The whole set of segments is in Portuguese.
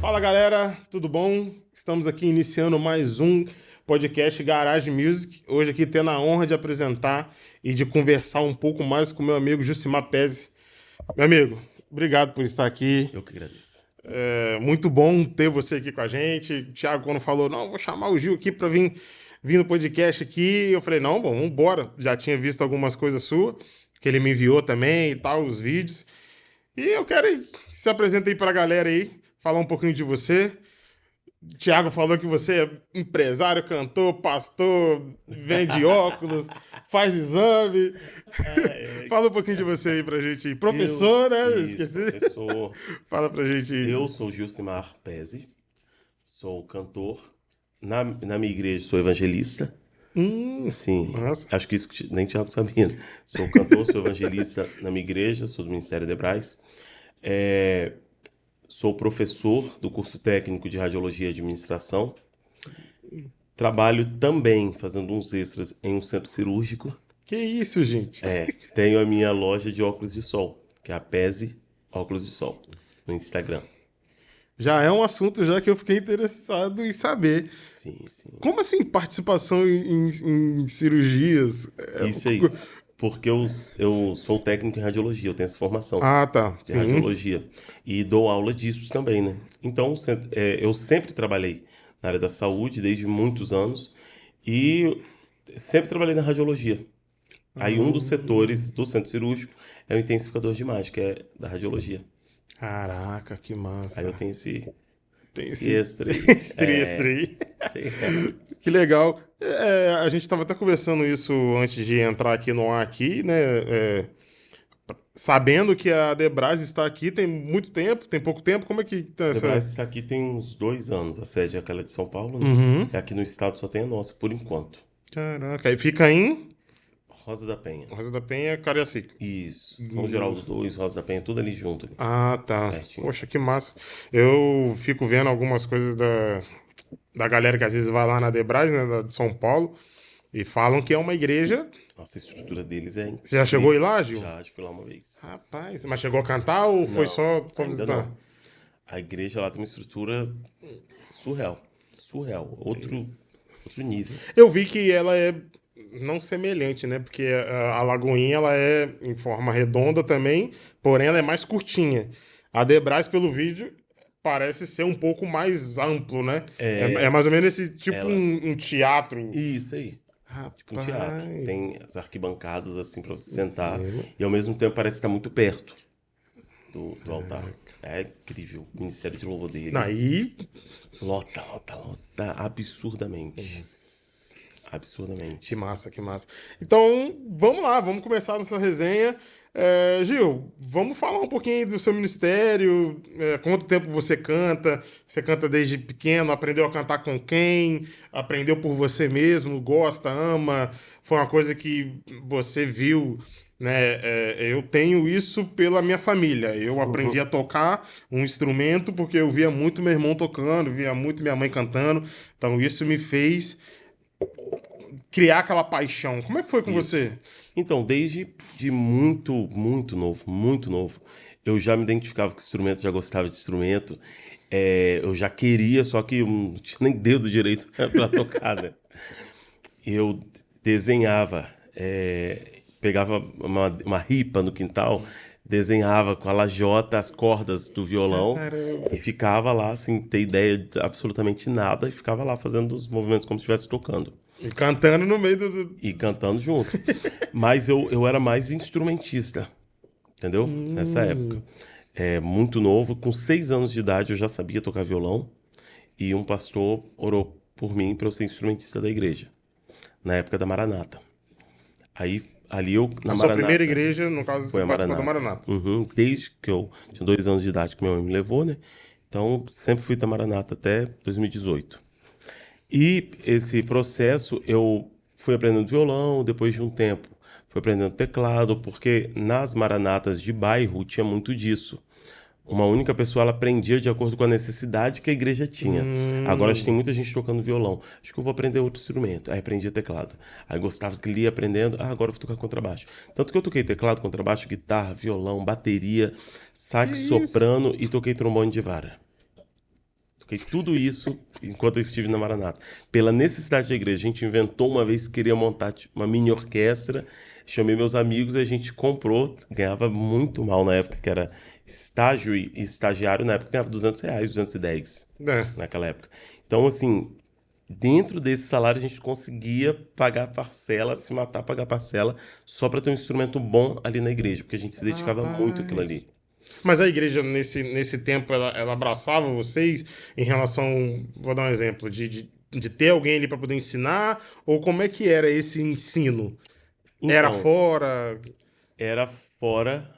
Fala galera, tudo bom? Estamos aqui iniciando mais um podcast Garage Music. Hoje aqui tendo a honra de apresentar e de conversar um pouco mais com meu amigo Jucimar Pezzi. Meu amigo, obrigado por estar aqui. Eu que agradeço. É muito bom ter você aqui com a gente. O Thiago, quando falou, não, vou chamar o Gil aqui para vir no podcast aqui, eu falei, não, bom, vambora. Já tinha visto algumas coisas suas, que ele me enviou também e tal, os vídeos. E eu quero que se apresente aí pra galera aí, falar um pouquinho de você. O Thiago falou que você é empresário, cantor, pastor, vende óculos, faz exame. Fala um pouquinho de você aí pra gente aí. Professor, né? Esqueci. Professor. Fala pra gente aí. Eu sou Gilcimar Pezzi, sou cantor. Na minha igreja sou evangelista. Sim, Nossa. acho que isso nem Thiago sabia, né? Sou cantor, sou evangelista na minha igreja, sou do Ministério de Hebrais. Sou professor do curso técnico de Radiologia e Administração. Trabalho também fazendo uns extras em um centro cirúrgico. Que isso, gente? Tenho a minha loja de óculos de sol, que é a Pezzi Óculos de Sol, no Instagram. Já é um assunto já que eu fiquei interessado em saber. Sim, sim. Como assim participação em cirurgias? Isso aí. Porque eu sou técnico em radiologia, eu tenho essa formação Ah, tá. de Sim. radiologia. E dou aula disso também, né? Então, eu sempre trabalhei na área da saúde, desde muitos anos, e sempre trabalhei na radiologia. Aí um dos setores do centro cirúrgico é o intensificador de imagem, que é da radiologia. Caraca, que Aí massa. eu tenho esse Tem extra aí. extra aí. Sim. Que legal. A gente estava até conversando isso antes de entrar aqui no ar aqui, né? Sabendo que a Debras está aqui tem muito tempo, tem pouco tempo, como é que tá A essa... Debras está aqui tem uns 2 anos, a sede é aquela de São Paulo, né? Uhum. E aqui no estado só tem a nossa, por enquanto. Caraca, aí fica em Rosa da Penha. Rosa da Penha, Cariacica. Isso. São Geraldo 2, Rosa da Penha, tudo ali junto. Ali, Ah, tá. pertinho. Poxa, que massa. Eu fico vendo algumas coisas da galera que às vezes vai lá na Debras, né, de São Paulo, e falam que é uma igreja. Nossa, a estrutura deles é Você já chegou aí incrível. lá, Gil? Já fui lá uma vez. Rapaz, mas chegou a cantar ou foi Não, só ainda visitar? não. A igreja lá tem uma estrutura surreal. Surreal. Outro nível. Eu vi que ela é não semelhante, né? Porque a Lagoinha ela é em forma redonda também, porém ela é mais curtinha. A Debras, pelo vídeo, parece ser um pouco mais amplo, né? É mais ou menos esse tipo Ela. um teatro. Isso aí. Tipo um teatro. Rapaz. Tem as arquibancadas assim pra você sentar. Sim. E ao mesmo tempo parece estar muito perto do altar. É incrível. O Ministério de Louvor deles. Aí. Lota absurdamente. Que Absurdamente. massa, que massa. Então, vamos lá, vamos começar nossa resenha. Gil, vamos falar um pouquinho aí do seu ministério. Quanto tempo você canta? Você canta desde pequeno? Aprendeu a cantar com quem? Aprendeu por você mesmo? Gosta, ama? Foi uma coisa que você viu, né? Eu tenho isso pela minha família. Eu aprendi a tocar um instrumento porque eu via muito meu irmão tocando, via muito minha mãe cantando. Então, isso me fez criar aquela paixão. Como é que foi com Isso. você? Então, desde de muito novo, eu já me identificava com instrumento, já gostava de instrumento. Eu já queria, só que eu não tinha nem dedo direito para tocar, né? Eu desenhava, pegava uma ripa no quintal, desenhava com a lajota as cordas do violão Caramba. e ficava lá sem ter ideia de absolutamente nada e ficava lá fazendo os movimentos como se estivesse tocando. E cantando no meio E cantando junto. Mas eu era mais instrumentista, entendeu? Nessa época. Muito novo, com 6 anos de idade eu já sabia tocar violão. E um pastor orou por mim para eu ser instrumentista da igreja. Na época da Maranata. Aí, ali eu, na A sua primeira Maranata, igreja, no caso, foi você a participou da Maranata. Maranata. Desde que eu tinha 2 anos de idade que minha mãe me levou, né? Então, sempre fui da Maranata até 2018. E esse processo eu fui aprendendo violão, depois de um tempo fui aprendendo teclado, porque nas maranatas de bairro tinha muito disso. Uma única pessoa ela aprendia de acordo com a necessidade que a igreja tinha. Agora acho que tem muita gente tocando violão. Acho que eu vou aprender outro instrumento. Aí aprendia teclado. Aí gostava que ele ia aprendendo. Agora eu vou tocar contrabaixo. Tanto que eu toquei teclado, contrabaixo, guitarra, violão, bateria, sax, Que isso? soprano e toquei trombone de vara. toquei tudo isso enquanto eu estive na Maranata. Pela necessidade da igreja, a gente inventou uma vez que queria montar tipo, uma mini orquestra, chamei meus amigos e a gente comprou, ganhava muito mal na época, que era estágio e estagiário, na época ganhava R$ 200, 210 É. naquela época. Então, assim, dentro desse salário a gente conseguia pagar parcela, se matar, pagar parcela, só para ter um instrumento bom ali na igreja, porque a gente se dedicava muito àquilo Rapaz. ali. Mas a igreja, nesse tempo, ela abraçava vocês em relação, vou dar um exemplo, de ter alguém ali para poder ensinar? Ou como é que era esse ensino? Era Então, fora? era fora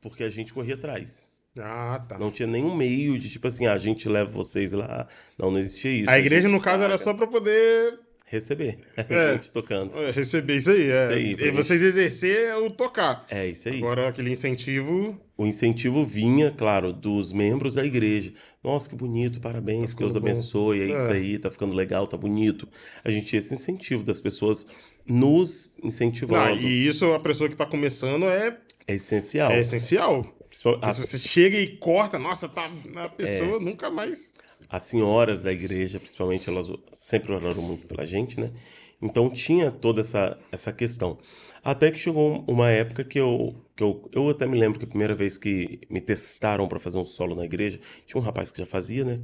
porque a gente corria atrás. Ah, tá. Não tinha nenhum meio de tipo assim, a gente leva vocês lá. Não, não existia A isso. A igreja, gente no caso, era paga. só para poder Receber. A é, gente tocando. receber isso aí. Isso aí, E pra vocês gente. exercer o tocar. É isso aí. Agora, aquele incentivo, O incentivo vinha, claro, dos membros da igreja. Nossa, que bonito, tá parabéns, que ficando Deus bom. abençoe, é isso É. aí, tá ficando legal, tá bonito. A gente tinha esse incentivo das pessoas nos Não, incentivando. e isso, a pessoa que tá começando É é essencial. essencial. Porque se As, você chega e corta, nossa, tá, a pessoa nunca mais. as senhoras da igreja, principalmente, elas sempre oraram muito pela gente, né? Então tinha toda essa questão. Até que chegou uma época que eu até me lembro que a primeira vez que me testaram para fazer um solo na igreja, tinha um rapaz que já fazia, né?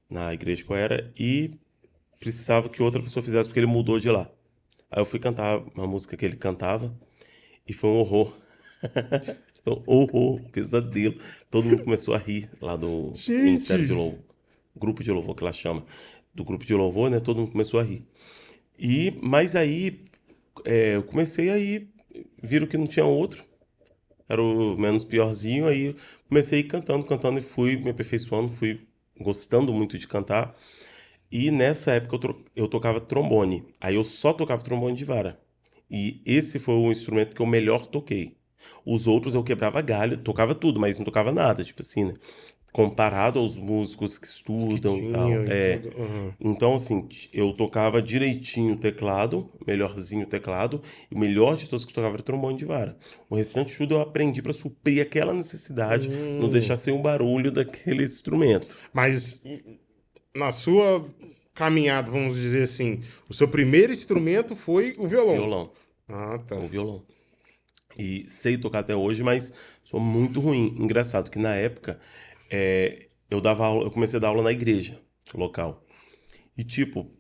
Na igreja que eu era, e precisava que outra pessoa fizesse porque ele mudou de lá. Aí eu fui cantar uma música que ele cantava e foi um horror. Foi um horror, pesadelo. Todo mundo começou a rir lá do Ministério de Gente! Louvor, grupo de louvor que ela chama, do grupo de louvor, né? Todo mundo começou a rir. Mas aí eu comecei a ir, viram que não tinha outro, era o menos piorzinho, aí comecei a ir cantando, cantando e fui me aperfeiçoando, fui gostando muito de cantar. E nessa época eu tocava trombone. Aí eu só tocava trombone de vara. E esse foi o instrumento que eu melhor toquei. Os outros eu quebrava galho, tocava tudo, mas não tocava nada, tipo assim, né? Comparado aos músicos que Que estudam e tal. tinham e tudo. Uhum. Então, assim, eu tocava direitinho o teclado, melhorzinho o teclado, e o melhor de todos que eu tocava era trombone de vara. O restante tudo eu aprendi para suprir aquela necessidade, não deixar Hum. sem o barulho daquele instrumento. Mas na sua caminhada, vamos dizer assim, o seu primeiro instrumento foi o violão. Violão, Ah, o tá. violão. E sei tocar até hoje, mas sou muito ruim. Engraçado que na época eu dava aula, eu comecei a dar aula na igreja local. E tipo,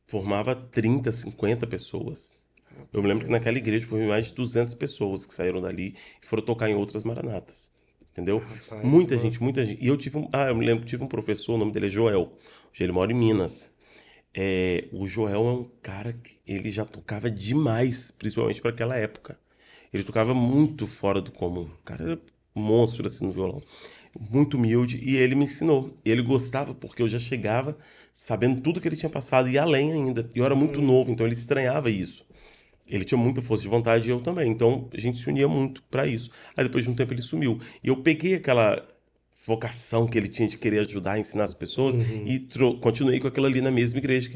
formava 30, 50 pessoas. Eu me lembro que Rapaz, naquela igreja foi mais de 200 pessoas que saíram dali e foram tocar em outras maranatas. Entendeu? rapaz, que Muita gente, massa. muita gente. E eu tive eu me lembro que tive um professor, o nome dele é Joel. Hoje ele mora em Minas. O Joel é um cara que ele já tocava demais, principalmente para aquela época. Ele tocava muito fora do comum. O cara era um monstro assim no violão. Muito humilde e ele me ensinou. Ele gostava porque eu já chegava sabendo tudo que ele tinha passado e além ainda. E eu era muito Hum. novo, então ele estranhava isso. Ele tinha muita força de vontade e eu também. Então a gente se unia muito para isso. Aí depois de um tempo ele sumiu. E eu peguei aquela vocação que ele tinha de querer ajudar, ensinar as pessoas Uhum. e continuei com aquilo ali na mesma igreja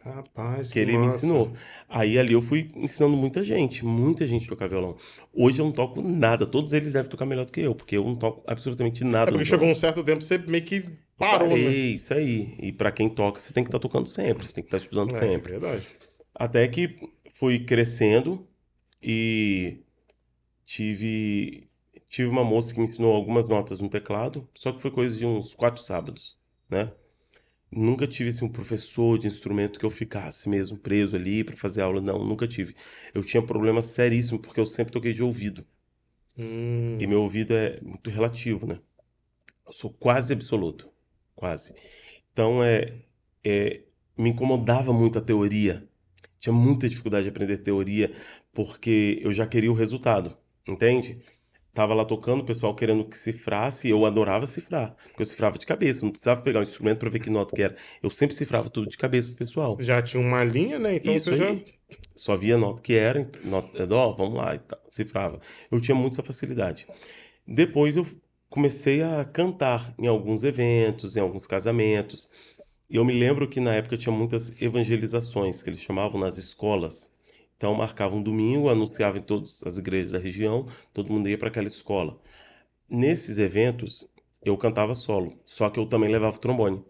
Rapaz, que que ele me massa. ensinou. Aí ali eu fui ensinando muita gente a tocar violão. Hoje eu não toco nada, todos eles devem tocar melhor do que eu, porque eu não toco absolutamente É nada no porque chegou violão. um certo tempo, você meio que Eu parou, né? parei, isso aí. E para quem toca, você tem que estar tocando sempre, você tem que estar estudando É, sempre. verdade. Até que fui crescendo e tive tive uma moça que me ensinou algumas notas no teclado, só que foi coisa de uns 4 sábados, né? Nunca tive assim, um professor de instrumento que eu ficasse mesmo preso ali para fazer aula. Não, nunca tive. Eu tinha problema seríssimo porque eu sempre toquei de ouvido. E Hum. meu ouvido é muito relativo, né? Eu sou quase absoluto. Quase. Então é, me incomodava muito a teoria. Tinha muita dificuldade de aprender teoria porque eu já queria o resultado. Entende? Tava lá tocando, o pessoal querendo que cifrasse, eu adorava cifrar, porque eu cifrava de cabeça, não precisava pegar o instrumento para ver que nota que era. Eu sempre cifrava tudo de cabeça pro Você pessoal. já tinha uma linha, né? Então Isso você já. aí. Só via a nota que era, nota, ó, vamos lá e tal, cifrava. Eu tinha muita facilidade. Depois eu comecei a cantar em alguns eventos, em alguns casamentos. E eu me lembro que na época tinha muitas evangelizações, que eles chamavam nas escolas. Então marcava um domingo, anunciava em todas as igrejas da região, todo mundo ia para aquela escola. Nesses eventos, eu cantava solo, só que eu também levava o trombone.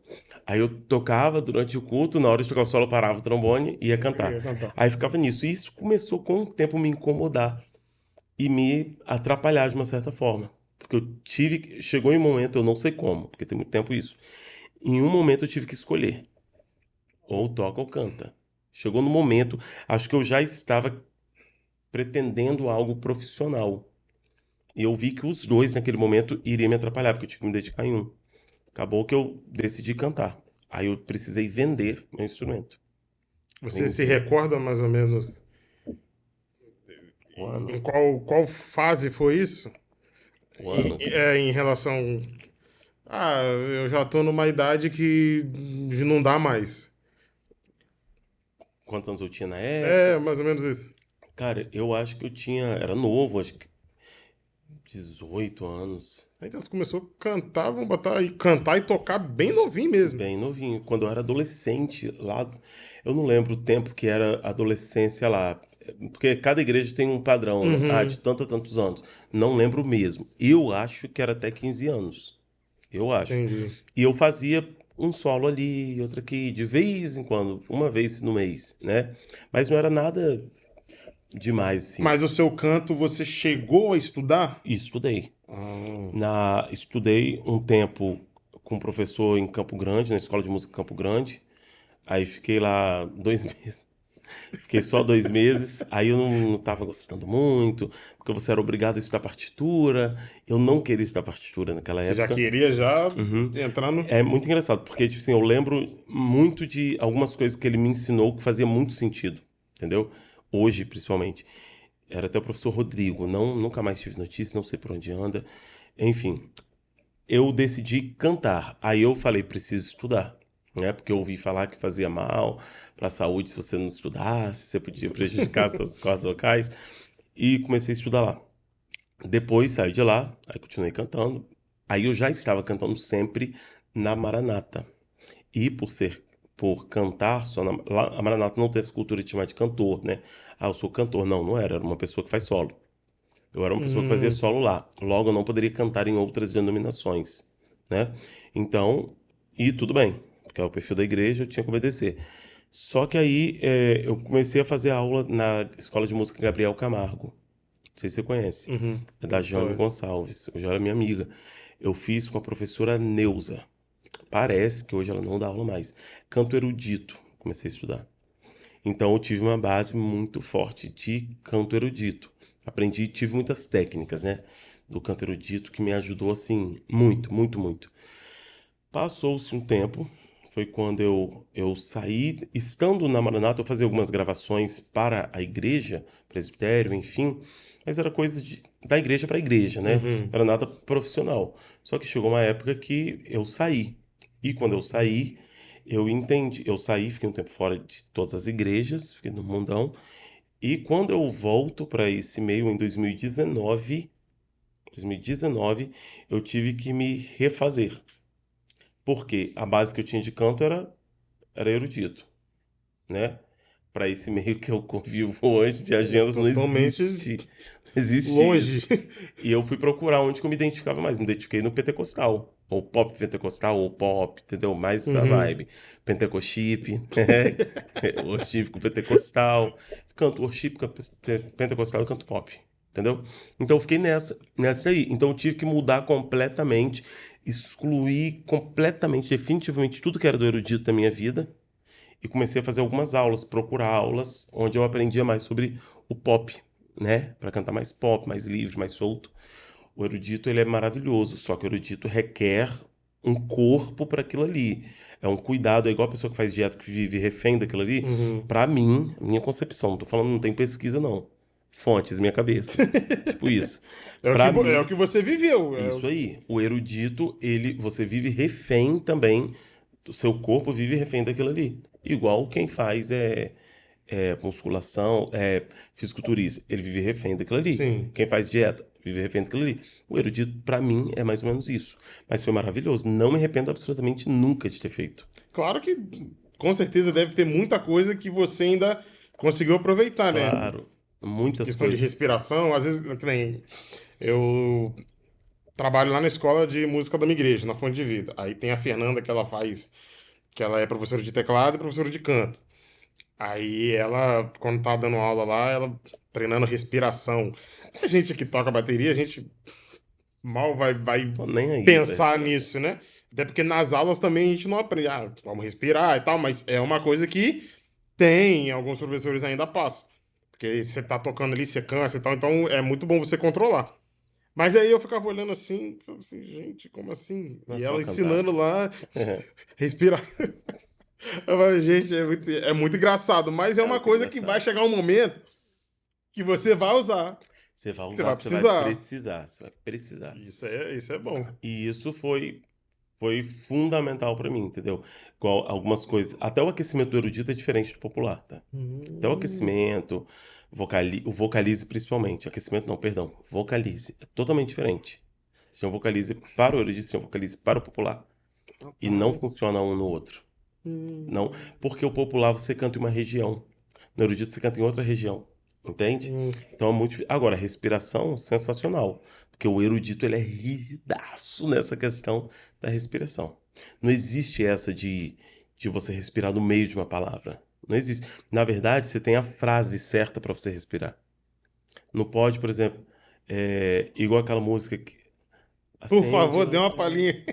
Aí eu tocava durante o culto, na hora de tocar o solo, eu parava o trombone e ia Eu cantar. ia cantar. Aí ficava nisso. E isso começou com o tempo me incomodar e me atrapalhar de uma certa forma. Porque eu tive. Chegou em um momento, eu não sei como, porque tem muito tempo isso. Em um momento eu tive que escolher. Ou toca ou canta. Chegou no momento, acho que eu já estava pretendendo algo profissional. E eu vi que os dois, naquele momento, iriam me atrapalhar, porque eu tinha que me dedicar em um. Acabou que eu decidi cantar. Aí eu precisei vender meu instrumento. Você se Vendi recorda mais ou menos o em ano, qual fase foi isso? o ano. Em relação. Ah, eu já tô numa idade que não dá mais. Quantos anos eu tinha na época, É, assim? mais ou menos isso. Cara, eu acho que eu tinha. Era novo, acho que 18 anos. Então você começou a cantar, vamos botar aí, cantar e tocar bem novinho mesmo. Bem novinho. Quando eu era adolescente, lá. Eu não lembro o tempo que era adolescência lá. Porque cada igreja tem um padrão, né? Ah, de Uhum, tanto a tantos anos. Não lembro mesmo. Eu acho que era até 15 anos. Eu acho. entendi. E eu fazia um solo ali, outro aqui, de vez em quando, uma vez no mês, né? Mas não era nada demais, assim. Mas o seu canto você chegou a estudar? E estudei. Ah, Estudei um tempo com um professor em Campo Grande, na Escola de Música em Campo Grande. Aí fiquei lá 2 meses. Fiquei só 2 meses. Aí eu não estava gostando muito, porque você era obrigado a estudar partitura. Eu não queria estudar partitura naquela você já época. queria já Uhum. entrar no. É muito engraçado, porque, tipo assim, eu lembro muito de algumas coisas que ele me ensinou que fazia muito sentido, entendeu? Hoje, principalmente. Era até o professor Rodrigo, não, nunca mais tive notícia, não sei por onde anda. Enfim, eu decidi cantar. Aí eu falei, preciso estudar, né? Porque eu ouvi falar que fazia mal para a saúde se você não estudasse, você podia prejudicar suas cordas vocais. E comecei a estudar lá. Depois saí de lá, aí continuei cantando. Aí eu já estava cantando sempre na Maranata. E por cantar só lá, a Maranata não tem essa cultura de chamar de cantor, né? Ah, eu sou cantor. Não, não era. Era uma pessoa que faz solo. Eu era uma pessoa que fazia Hum, solo lá. Logo, eu não poderia cantar em outras denominações, né? Então, e tudo bem, porque é o perfil da igreja, eu tinha que obedecer. Só que aí eu comecei a fazer aula na Escola de Música Gabriel Camargo. Não sei se você conhece. uhum. É da Jane Tô- Gonçalves. Hoje ela é minha amiga. Eu fiz com a professora Neuza. Parece que hoje ela não dá aula mais. Canto erudito, comecei a estudar. Então eu tive uma base muito forte de canto erudito. Aprendi, tive muitas técnicas, né, do canto erudito que me ajudou assim muito, muito, muito. Passou-se um tempo, foi quando eu saí, estando na Maranata, eu fazia algumas gravações para a igreja, presbitério, enfim, mas era coisa da igreja para a igreja, né? Uhum. Era nada profissional. Só que chegou uma época que eu saí. E quando eu saí, eu entendi. Eu saí, fiquei um tempo fora de todas as igrejas, fiquei no mundão. E quando eu volto para esse meio em 2019, eu tive que me refazer. Porque a base que eu tinha de canto era erudito, né? Para esse meio que eu convivo hoje de É agendas não totalmente existe. Não existe longe. isso. E eu fui procurar onde que eu me identificava mais. Me identifiquei no pentecostal. Ou pop pentecostal, ou pop, entendeu? Mais essa Uhum. vibe. Pentecoship, né? Worship com pentecostal. Canto worship, canto pentecostal e canto pop. Entendeu? Então eu fiquei nessa aí. Então eu tive que mudar completamente, excluir completamente, definitivamente tudo que era do erudito da minha vida e comecei a fazer algumas aulas, procurar aulas onde eu aprendia mais sobre o pop, né? Para cantar mais pop, mais livre, mais solto. O erudito ele é maravilhoso, só que o erudito requer um corpo para aquilo ali. É um cuidado, é igual a pessoa que faz dieta que vive refém daquilo ali. Uhum. Para mim, minha concepção, não tô falando, não tem pesquisa não. Fontes, minha cabeça. Tipo isso. Para É o mim, que você viveu. isso aí. O erudito, você vive refém também, o seu corpo vive refém daquilo ali. Igual quem faz musculação, fisiculturismo, ele vive refém daquilo ali. Sim. Quem faz dieta, vive refém daquilo ali. O erudito, pra mim, é mais ou menos isso. Mas foi maravilhoso. Não me arrependo absolutamente nunca de ter feito. Claro que com certeza deve ter muita coisa que você ainda conseguiu aproveitar, né? Claro, muitas Questão de coisas. respiração, às vezes, que nem eu. trabalho lá na escola de música da minha igreja, na Fonte de Vida. Aí tem a Fernanda que ela faz, que ela é professora de teclado e professora de canto. Aí ela, quando tá dando aula lá, ela treinando respiração. A gente que toca bateria, a gente mal vai Tô nem aí pra pensar respiração. nisso, né? Até porque nas aulas também a gente não aprende, vamos respirar e tal, mas é uma coisa que tem, alguns professores ainda passam. Porque você tá tocando ali, você cansa e tal, então é muito bom você controlar. Mas aí eu ficava olhando assim, falava assim, gente, como assim? Não é E só ela cantar. ensinando lá, respirar. Eu falei, gente, é muito engraçado, mas é É uma muito coisa que vai engraçado. chegar um momento que você vai usar, Você vai que você usar, vai você vai precisar. precisar, você vai precisar. Isso é bom. E isso foi fundamental para mim, entendeu? Igual algumas coisas, até o aquecimento do erudito é diferente do popular, tá? Até o Hum, aquecimento, o vocalize principalmente, aquecimento não, perdão, vocalize, é totalmente diferente. Se tem um vocalize para o erudito, se tem um vocalize para o popular. E não rapaz. funciona um no outro. Não, Hum, porque o popular você canta em uma região, no erudito você canta em outra região, entende? hum. Então é muito. Agora, respiração, sensacional, porque o erudito ele é rigidaço nessa questão da respiração. Não existe essa de você respirar no meio de uma palavra. Não existe. Na verdade, você tem a frase certa para você respirar. Não pode, por exemplo, igual aquela música que Por acende favor, dê uma outra vez. palhinha.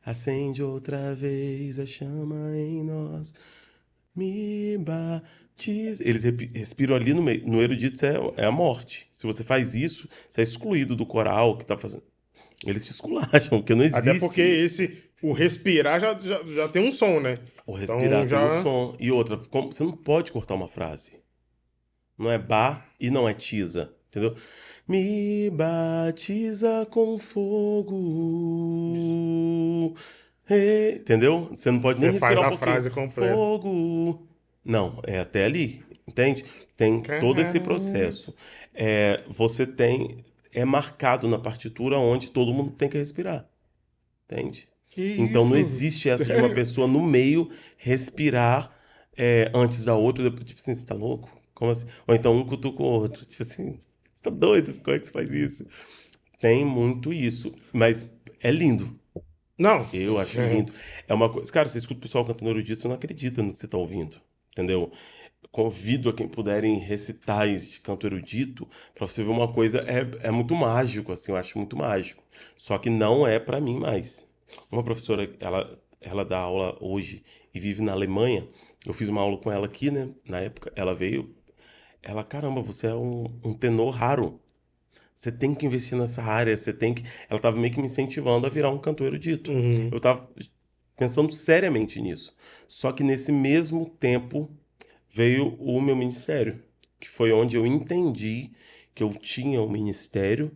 Acende outra vez a chama em nós. Me batiza. Eles respiram ali no meio. No erudito isso é a morte. Se você faz isso, você é excluído do coral que tá fazendo. Eles te esculacham, porque não Até porque existe isso. o respirar já tem um som, né? O respirar Então tem um já. som. E outra, você não pode cortar uma frase. Não é ba e não é tiza. Entendeu? Me batiza com fogo. Entendeu? Você não pode nem Você faz respirar um a pouquinho. frase completa. Fogo. Não, é até ali. Entende? Tem todo esse Caramba. processo. Você tem. É marcado na partitura onde todo mundo tem que respirar. Entende? Que Então não isso? existe essa de uma Sério? pessoa no meio respirar antes da outra. Depois, tipo assim, você tá louco? Como assim? Ou então um cutuca o outro. Tipo assim, você tá doido? Como é que você faz isso? Tem muito isso. Mas é lindo. Não. Eu acho lindo. É uma coisa. Cara, você escuta o pessoal cantando erudito, você não acredita no que você tá ouvindo. Entendeu? Convido a quem puderem recitais de canto erudito para você ver uma coisa. É muito mágico, assim, eu acho muito mágico. Só que não é para mim mais. Uma professora, ela dá aula hoje e vive na Alemanha. Eu fiz uma aula com ela aqui, né? Na época, ela veio. Ela, caramba, você é um tenor raro. Você tem que investir nessa área, você tem que. Ela estava meio que me incentivando a virar um cantor erudito. Eu Uhum. estava pensando seriamente nisso. Só que nesse mesmo tempo veio o meu ministério, que foi onde eu entendi que eu tinha um ministério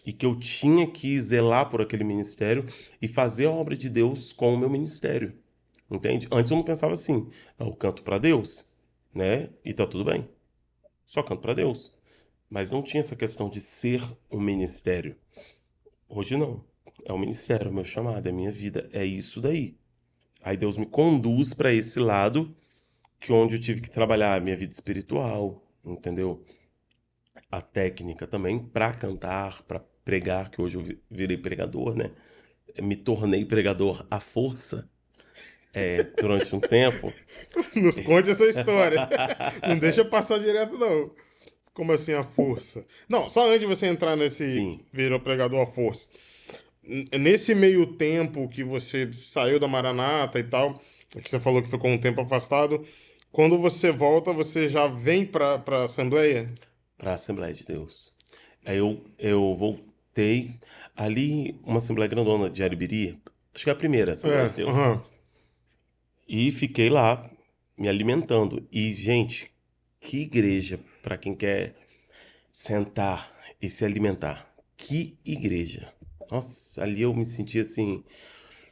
e que eu tinha que zelar por aquele ministério e fazer a obra de Deus com o meu ministério. Entende? Antes eu não pensava assim, eu canto para Deus, né? E tá tudo bem. Só canto para Deus. Mas não tinha essa questão de ser um ministério. Hoje não. É o ministério, é o meu chamado, é a minha vida, é isso daí. Aí Deus me conduz para esse lado que onde eu tive que trabalhar a minha vida espiritual, entendeu? A técnica também para cantar, para pregar, que hoje eu virei pregador, né? Me tornei pregador à força durante um tempo. Nos conte essa história. Não deixa passar direto, não. Como assim a força? Não, só antes de você entrar nesse Sim, virou pregador à força. Nesse meio tempo que você saiu da Maranata e tal, que você falou que ficou um tempo afastado, quando você volta, você já vem pra Assembleia? para a Assembleia de Deus. Aí eu voltei ali, uma Assembleia grandona de Aribiri, acho que é a primeira Assembleia É, de Deus. aham. E fiquei lá me alimentando. E, gente, que igreja para quem quer sentar e se alimentar. Que igreja. Nossa, ali eu me senti assim,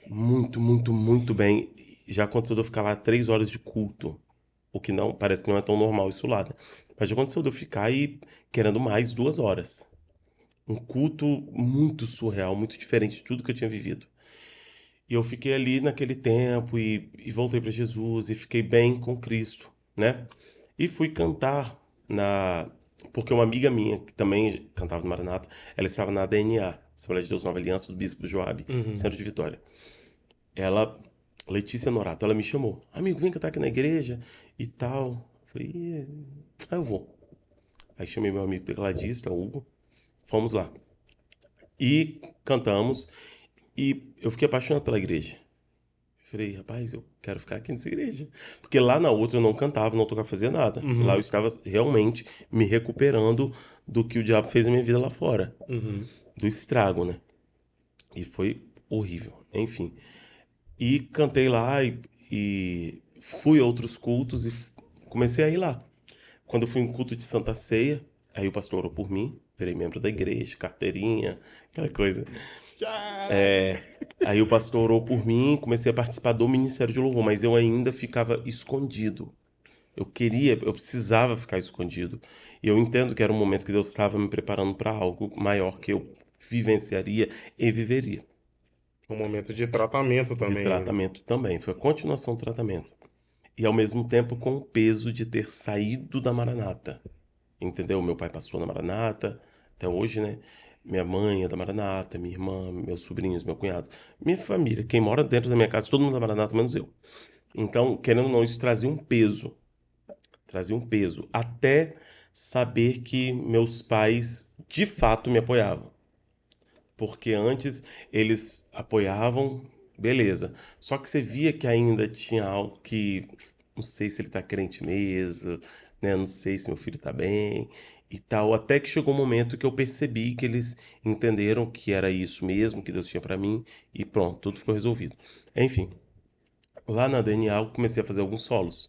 muito, muito, muito bem. Já aconteceu de eu ficar lá 3 horas de culto. O que não, parece que não é tão normal isso lá, né? Mas já aconteceu de eu ficar aí querendo mais 2 horas. Um culto muito surreal, muito diferente de tudo que eu tinha vivido. E eu fiquei ali naquele tempo e voltei para Jesus e fiquei bem com Cristo, né? E fui cantar na. Porque uma amiga minha, que também cantava no Maranata, ela estava na DNA. Assembleia de Deus Nova Aliança do Bispo Joabe, Uhum. Centro de Vitória. Ela, Letícia Norato, ela me chamou. Amigo, vem cantar aqui na igreja e tal. Falei, eu vou. Aí chamei meu amigo tecladista, Hugo. Fomos lá. E cantamos. E eu fiquei apaixonado pela igreja. Eu falei, rapaz, eu quero ficar aqui nessa igreja. Porque lá na outra eu não cantava, não tocava, fazia nada. Lá eu Uhum. estava realmente me recuperando do que o diabo fez na minha vida lá fora. Uhum. Do estrago, né? E foi horrível. Enfim. E cantei lá e fui a outros cultos e comecei a ir lá. Quando eu fui em culto de Santa Ceia, aí o pastor orou por mim, virei membro da igreja, carteirinha, aquela coisa. Caraca! Aí o pastor orou por mim, comecei a participar do Ministério de Louvor, mas eu ainda ficava escondido. Eu precisava ficar escondido. E eu entendo que era um momento que Deus estava me preparando para algo maior que eu vivenciaria e viveria. Um momento de tratamento De também, né? tratamento também, foi a continuação do tratamento. E ao mesmo tempo com o peso de ter saído da Maranata. Entendeu? Meu pai passou na Maranata, até hoje, né? Minha mãe é da Maranata, minha irmã, meus sobrinhos, meu cunhado. Minha família, quem mora dentro da minha casa, todo mundo é da Maranata, menos eu. Então, querendo ou não, isso trazia um peso. Trazia um peso. Até saber que meus pais, de fato, me apoiavam. Porque antes eles apoiavam, beleza. Só que você via que ainda tinha algo que, não sei se ele tá crente mesmo, né? Não sei se meu filho tá bem e tal. Até que chegou um momento que eu percebi que eles entenderam que era isso mesmo, que Deus tinha pra mim e pronto, tudo ficou resolvido. Enfim, lá na DNA eu comecei a fazer alguns solos.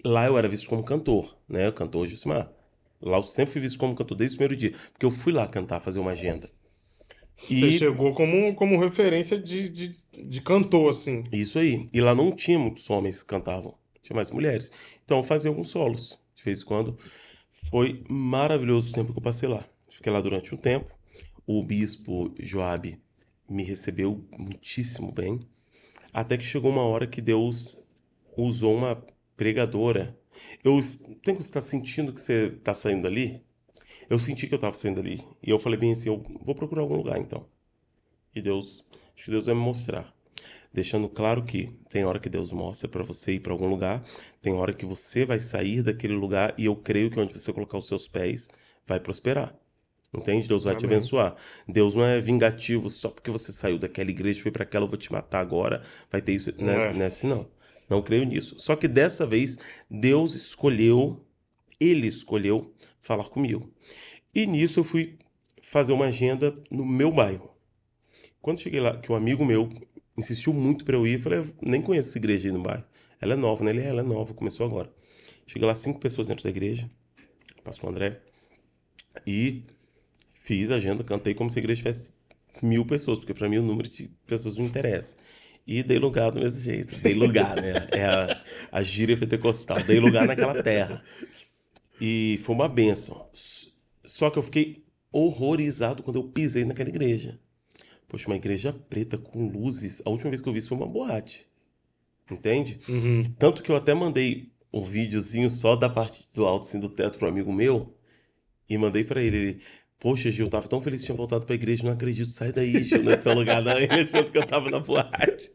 Lá eu era visto como cantor, né? Cantor Gilcimar. Lá eu sempre fui visto como cantor desde o primeiro dia, porque eu fui lá cantar, fazer uma agenda. Você E chegou como referência de cantor, assim. isso aí. E lá não tinha muitos homens que cantavam, tinha mais mulheres. Então eu fazia alguns solos, de vez em quando. Foi maravilhoso o tempo que eu passei lá. Fiquei lá durante um tempo. O bispo Joabe me recebeu muitíssimo bem. Até que chegou uma hora que Deus usou uma pregadora. Eu tem que você estar sentindo que você está saindo dali? Eu senti que eu estava saindo dali. E eu falei bem assim, eu vou procurar algum lugar então. E Deus, acho que Deus vai me mostrar. Deixando claro que tem hora que Deus mostra para você ir para algum lugar, tem hora que você vai sair daquele lugar e eu creio que onde você colocar os seus pés vai prosperar. Entende? Deus vai te Amém. abençoar. Deus não é vingativo só porque você saiu daquela igreja e foi para aquela, eu vou te matar agora. Vai ter isso, né? É. Não é assim, não. Não creio nisso. Só que dessa vez, Deus escolheu, Ele escolheu falar comigo. E nisso eu fui fazer uma agenda no meu bairro. Quando cheguei lá, que um amigo meu insistiu muito para eu ir, eu falei, "Eu nem conheço essa igreja aí no bairro. Ela é nova, né? Ela é nova, começou agora. Cheguei lá, 5 pessoas dentro da igreja, pastor André, e fiz a agenda, cantei como se a igreja tivesse 1.000 pessoas, porque para mim o número de pessoas não interessa. E dei lugar do mesmo jeito. Dei lugar, né? É a gíria pentecostal. Dei lugar naquela terra. E foi uma bênção. Só que eu fiquei horrorizado quando eu pisei naquela igreja. Poxa, uma igreja preta com luzes. A última vez que eu vi isso foi uma boate. Entende? Uhum. Tanto que eu até mandei um videozinho só da parte do alto, assim, do teto pro amigo meu. E mandei pra ele. Ele, poxa, Gil, tava tão feliz que tinha voltado pra igreja. Não acredito, sai daí, Gil, nesse lugar não. Ele achando que eu tava na boate.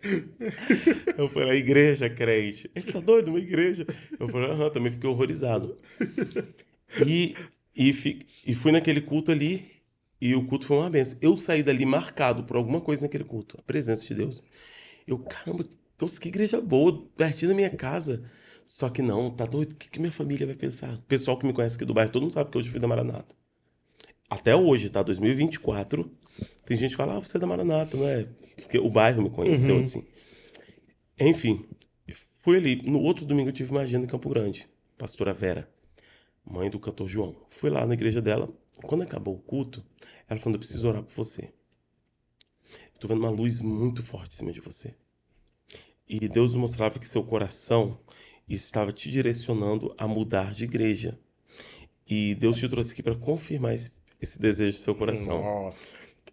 Eu falei, a igreja, crente. Ele tá doido, uma igreja. Eu falei, aham, também fiquei horrorizado. E fui naquele culto ali. E o culto foi uma benção. Eu saí dali marcado por alguma coisa naquele culto. A presença de Deus. Eu, caramba, nossa, que igreja boa, pertinho da minha casa. Só que não, tá doido? O que que minha família vai pensar? O pessoal que me conhece aqui do bairro, todo mundo sabe que hoje eu fui da Maranata. Até hoje, tá? 2024. Tem gente que fala, ah, você é da Maranata, não é? Porque o bairro me conheceu Uhum. assim. Enfim, fui ali. No outro domingo eu tive uma agenda em Campo Grande. Pastora Vera, mãe do cantor João. Fui lá na igreja dela. Quando acabou o culto, ela falou, eu preciso orar por você. Tô vendo uma luz muito forte em cima de você. E Deus mostrava que seu coração estava te direcionando a mudar de igreja. E Deus te trouxe aqui para confirmar esse desejo do seu coração. Nossa.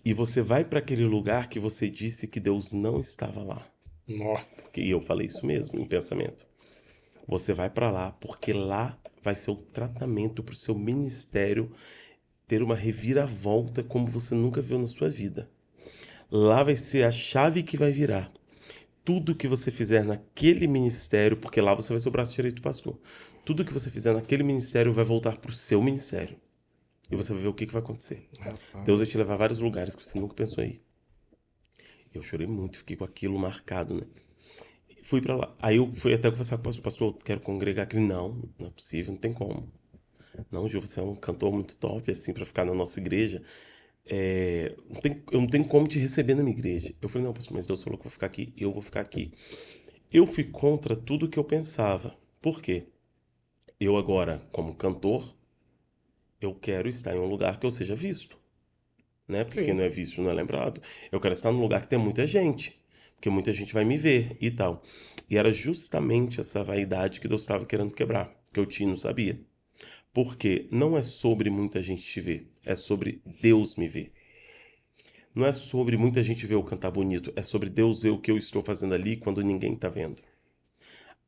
E você vai para aquele lugar que você disse que Deus não estava lá. Nossa. E eu falei isso mesmo em pensamento. Você vai para lá porque lá vai ser o tratamento para o seu ministério ter uma reviravolta como você nunca viu na sua vida. Lá vai ser a chave que vai virar. Tudo que você fizer naquele ministério, porque lá você vai ser o braço direito do pastor. Tudo que você fizer naquele ministério vai voltar para o seu ministério. E você vai ver o que vai acontecer. Deus vai te levar a Rapaz. vários lugares que você nunca pensou em ir. Eu chorei muito, fiquei com aquilo marcado, né? Fui pra lá. Aí eu fui até conversar com o pastor. Pastor, quero congregar aqui. Não, não é possível, não tem como. Não, Gil, você é um cantor muito top, assim, pra ficar na nossa igreja. Eu não tenho como te receber na minha igreja. Eu falei, não, pastor, mas Deus falou que eu vou ficar aqui, eu vou ficar aqui. Eu fui contra tudo que eu pensava. Por quê? Eu agora, como cantor, eu quero estar em um lugar que eu seja visto, né? Porque quem Sim. não é visto não é lembrado. Eu quero estar num lugar que tem muita gente, porque muita gente vai me ver e tal. E era justamente essa vaidade que Deus estava querendo quebrar, que eu tinha e não sabia. Porque não é sobre muita gente te ver, é sobre Deus me ver. Não é sobre muita gente ver eu cantar bonito, é sobre Deus ver o que eu estou fazendo ali quando ninguém está vendo.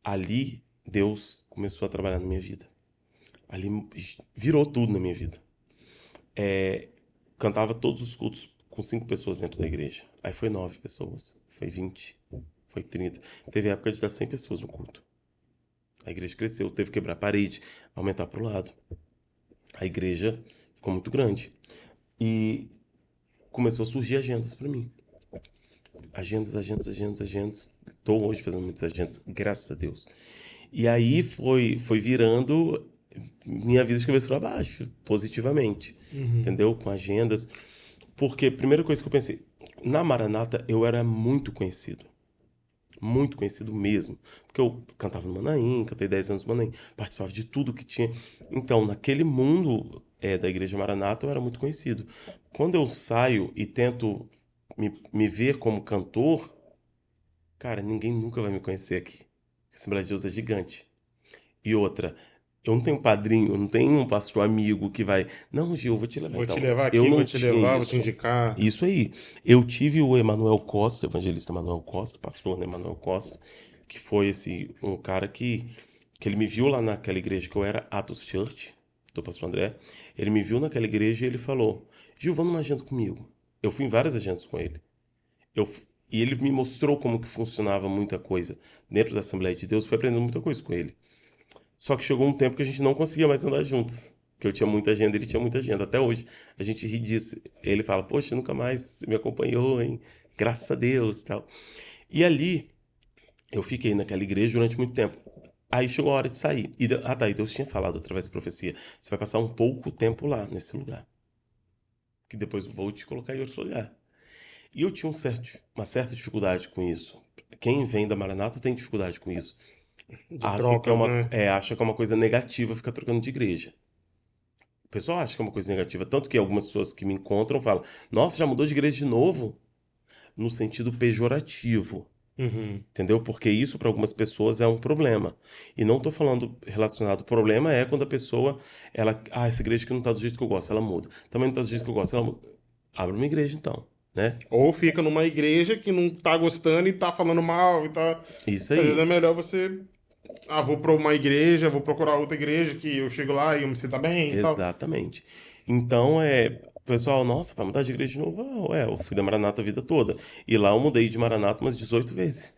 Ali, Deus começou a trabalhar na minha vida. Ali virou tudo na minha vida. Cantava todos os cultos com 5 pessoas dentro da igreja. Aí foi 9 pessoas, foi 20, foi 30. Teve época de dar 100 pessoas no culto. A igreja cresceu, teve que quebrar a parede, aumentar para o lado. A igreja ficou muito grande. E começou a surgir agendas para mim. Agendas, agendas, agendas, agendas. Estou hoje fazendo muitas agendas, graças a Deus. E aí foi virando minha vida de cabeça para baixo, positivamente. Uhum. Entendeu? Com agendas. Porque, primeira coisa que eu pensei, na Maranata eu era muito conhecido. Muito conhecido mesmo. Porque eu cantava no Manaim, cantei 10 anos no Manaim, participava de tudo que tinha. Então, naquele mundo da Igreja Maranata, eu era muito conhecido. Quando eu saio e tento me ver como cantor, cara, ninguém nunca vai me conhecer aqui. A Assembleia de Deus é gigante. E outra, eu não tenho padrinho, eu não tenho um pastor amigo que vai. Não, Gil, eu vou te levar Vou te então. levar Eu aqui, vou não te tinha levar, vou te isso. indicar. Isso aí. Eu tive o Emanuel Costa, o evangelista Emanuel Costa, pastor, né, Emanuel Costa, que foi um cara que ele me viu lá naquela igreja que eu era, Atos Church, do pastor André. Ele me viu naquela igreja e ele falou: Gil, vamos numa agenda comigo. Eu fui em várias agendas com ele. E ele me mostrou como que funcionava muita coisa dentro da Assembleia de Deus. Fui aprendendo muita coisa com ele. Só que chegou um tempo que a gente não conseguia mais andar juntos. Que eu tinha muita agenda, ele tinha muita agenda. Até hoje a gente ri disso. Ele fala: poxa, nunca mais você me acompanhou, hein? Graças a Deus, tal. E ali eu fiquei naquela igreja durante muito tempo. Aí chegou a hora de sair. E Deus tinha falado através da profecia: você vai passar um pouco tempo lá, nesse lugar. Que depois eu vou te colocar em outro lugar. E eu tinha uma certa dificuldade com isso. Quem vem da Maranata tem dificuldade com isso. De trocas, né? Acha que é uma coisa negativa ficar trocando de igreja. O pessoal acha que é uma coisa negativa, tanto que algumas pessoas que me encontram falam: Nossa, já mudou de igreja de novo? No sentido pejorativo, Uhum. entendeu? Porque isso para algumas pessoas é um problema. E não estou falando relacionado. O problema é quando a pessoa, essa igreja que não está do jeito que eu gosto, ela muda. Também não está do jeito que eu gosto, ela muda. Abre uma igreja então, né? Ou fica numa igreja que não tá gostando e tá falando mal e tá. Isso Às vezes é aí, melhor você. Ah, vou pra uma igreja, vou procurar outra igreja que eu chego lá e eu me sinta bem e tal. exatamente. Então, pessoal, nossa, vai mudar de igreja de novo? Ah, eu fui da Maranata a vida toda. E lá eu mudei de Maranata umas 18 vezes.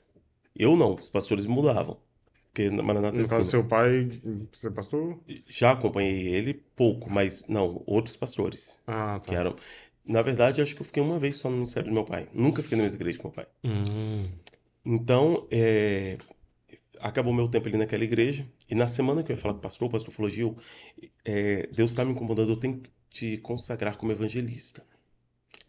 Eu não, os pastores mudavam. Porque na Maranata é No assim, caso, né? seu pai, você é pastor? Já acompanhei ele pouco, mas não, outros pastores. Ah, Que tá. eram. Na verdade, acho que eu fiquei uma vez só no ministério do meu pai. Nunca fiquei na mesma igreja que meu pai. Hum. Então, acabou meu tempo ali naquela igreja. E na semana que eu ia falar com o pastor falou: Gil, Deus está me incomodando, eu tenho que te consagrar como evangelista.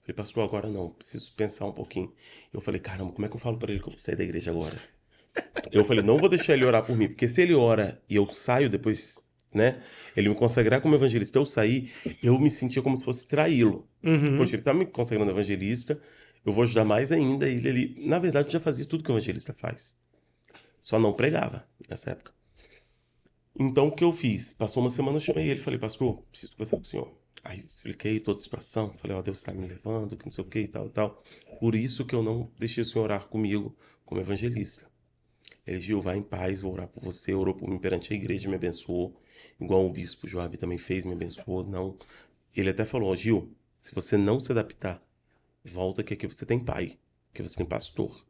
Falei, pastor, agora não, preciso pensar um pouquinho. Eu falei, caramba, como é que eu falo para ele que eu vou sair da igreja agora? Eu falei, não vou deixar ele orar por mim, porque se ele ora e eu saio depois, né? Ele me consagrar como evangelista, eu sair, eu me sentia como se fosse traí-lo. Poxa, Uhum. ele tá me consagrando evangelista, eu vou ajudar mais ainda. Ele, na verdade, já fazia tudo que o evangelista faz. Só não pregava nessa época. Então, o que eu fiz? Passou uma semana, eu chamei ele e falei, pastor, preciso conversar com o senhor. Aí eu expliquei toda a situação, falei, ó, Deus está me levando, que não sei o que e tal e tal. Por isso que eu não deixei o senhor orar comigo como evangelista. Ele, Gil, vai em paz, vou orar por você. Orou por mim perante a igreja, me abençoou. Igual o bispo Joab também fez, me abençoou. Não. Ele até falou, Gil, se você não se adaptar, volta que aqui você tem pai, que você tem pastor.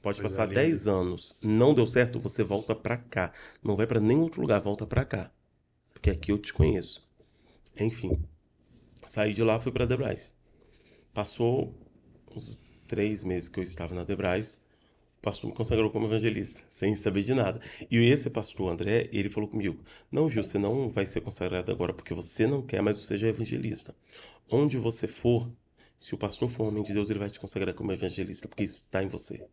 Pode Coisa passar linda. 10 anos, não deu certo, você volta pra cá. Não vai pra nenhum outro lugar, volta pra cá. Porque aqui eu te conheço. Enfim, saí de lá, fui pra Debrais. Passou uns 3 meses que eu estava na Debrais, o pastor me consagrou como evangelista, sem saber de nada. E esse pastor André, ele falou comigo: Não, Gil, você não vai ser consagrado agora porque você não quer, mas você já é evangelista. Onde você for, se o pastor for homem de Deus, ele vai te consagrar como evangelista, porque isso está em você.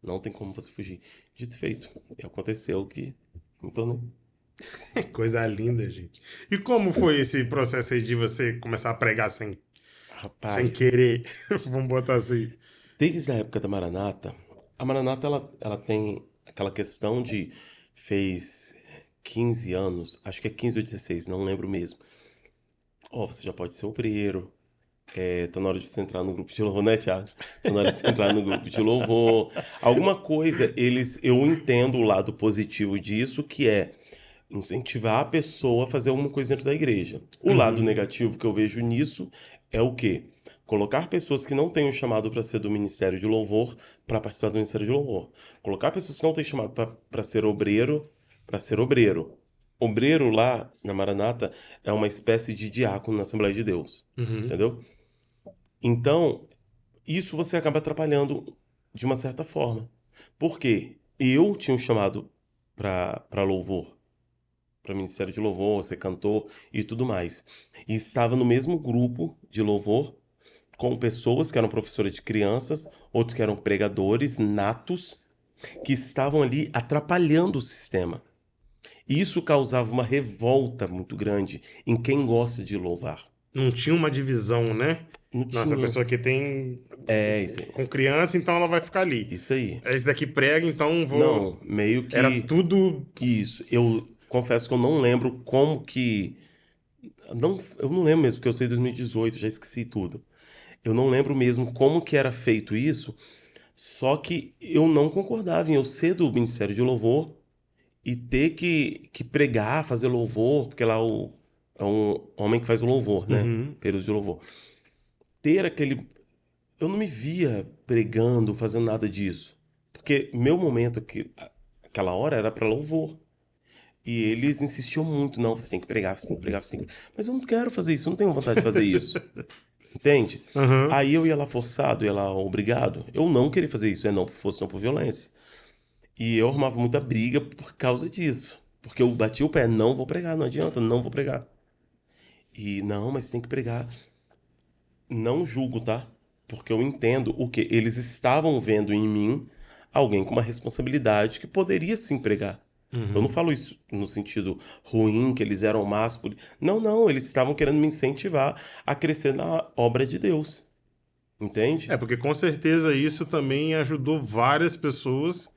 Não tem como você fugir. Dito e feito. E aconteceu que não tô nem. Coisa linda, gente. E como foi esse processo aí de você começar a pregar sem Rapaz, querer? Vamos botar assim. desde a época da Maranata, a Maranata ela tem aquela questão de fez 15 anos, acho que é 15 ou 16, não lembro mesmo. Ó, você já pode ser obreiro. Tá na hora de você entrar no grupo de louvor, né, Thiago? Tá na hora de você entrar no grupo de louvor. Alguma coisa, eu entendo o lado positivo disso, que é incentivar a pessoa a fazer alguma coisa dentro da igreja. O lado Uhum. negativo que eu vejo nisso é o quê? Colocar pessoas que não têm o chamado para ser do ministério de louvor para participar do ministério de louvor. Colocar pessoas que não têm chamado para ser obreiro para ser obreiro. Obreiro lá na Maranata é uma espécie de diácono na Assembleia de Deus. Uhum. Entendeu? Então, isso você acaba atrapalhando de uma certa forma. Por quê? Eu tinha um chamado para louvor, para ministério de louvor, ser cantor e tudo mais. E estava no mesmo grupo de louvor com pessoas que eram professoras de crianças, outros que eram pregadores natos, que estavam ali atrapalhando o sistema. E isso causava uma revolta muito grande em quem gosta de louvar. Não tinha uma divisão, né? Não Nossa, a tinha. pessoa que tem É, isso, com criança, então ela vai ficar ali. isso aí. Esse daqui prega, então vou. Não, meio Era que tudo. isso. Eu confesso que eu não lembro como que. Não, eu não lembro mesmo, porque eu sei 2018, já esqueci tudo. Eu não lembro mesmo como que era feito isso, só que eu não concordava em eu ser do Ministério de Louvor e ter que pregar, fazer louvor, porque lá é um homem que faz o louvor, né? Uhum. Período de louvor. Ter aquele. Eu não me via pregando, fazendo nada disso. Porque meu momento, aquela hora, era para louvor. E eles insistiam muito, não, você tem que pregar, você tem que pregar, você tem que... Mas eu não quero fazer isso, eu não tenho vontade de fazer isso. Entende? Aham. Aí eu ia lá forçado, ia lá obrigado. Eu não queria fazer isso, não fosse não por violência. E eu arrumava muita briga por causa disso. Porque eu bati o pé, não vou pregar, não adianta, não vou pregar. E não, mas tem que pregar. Não julgo, tá? Porque eu entendo o que eles estavam vendo em mim alguém com uma responsabilidade que poderia se empregar. Eu não Uhum. falo isso no sentido ruim, que eles eram más. Não, não, eles estavam querendo me incentivar a crescer na obra de Deus. É, Entende? porque com certeza isso também ajudou várias pessoas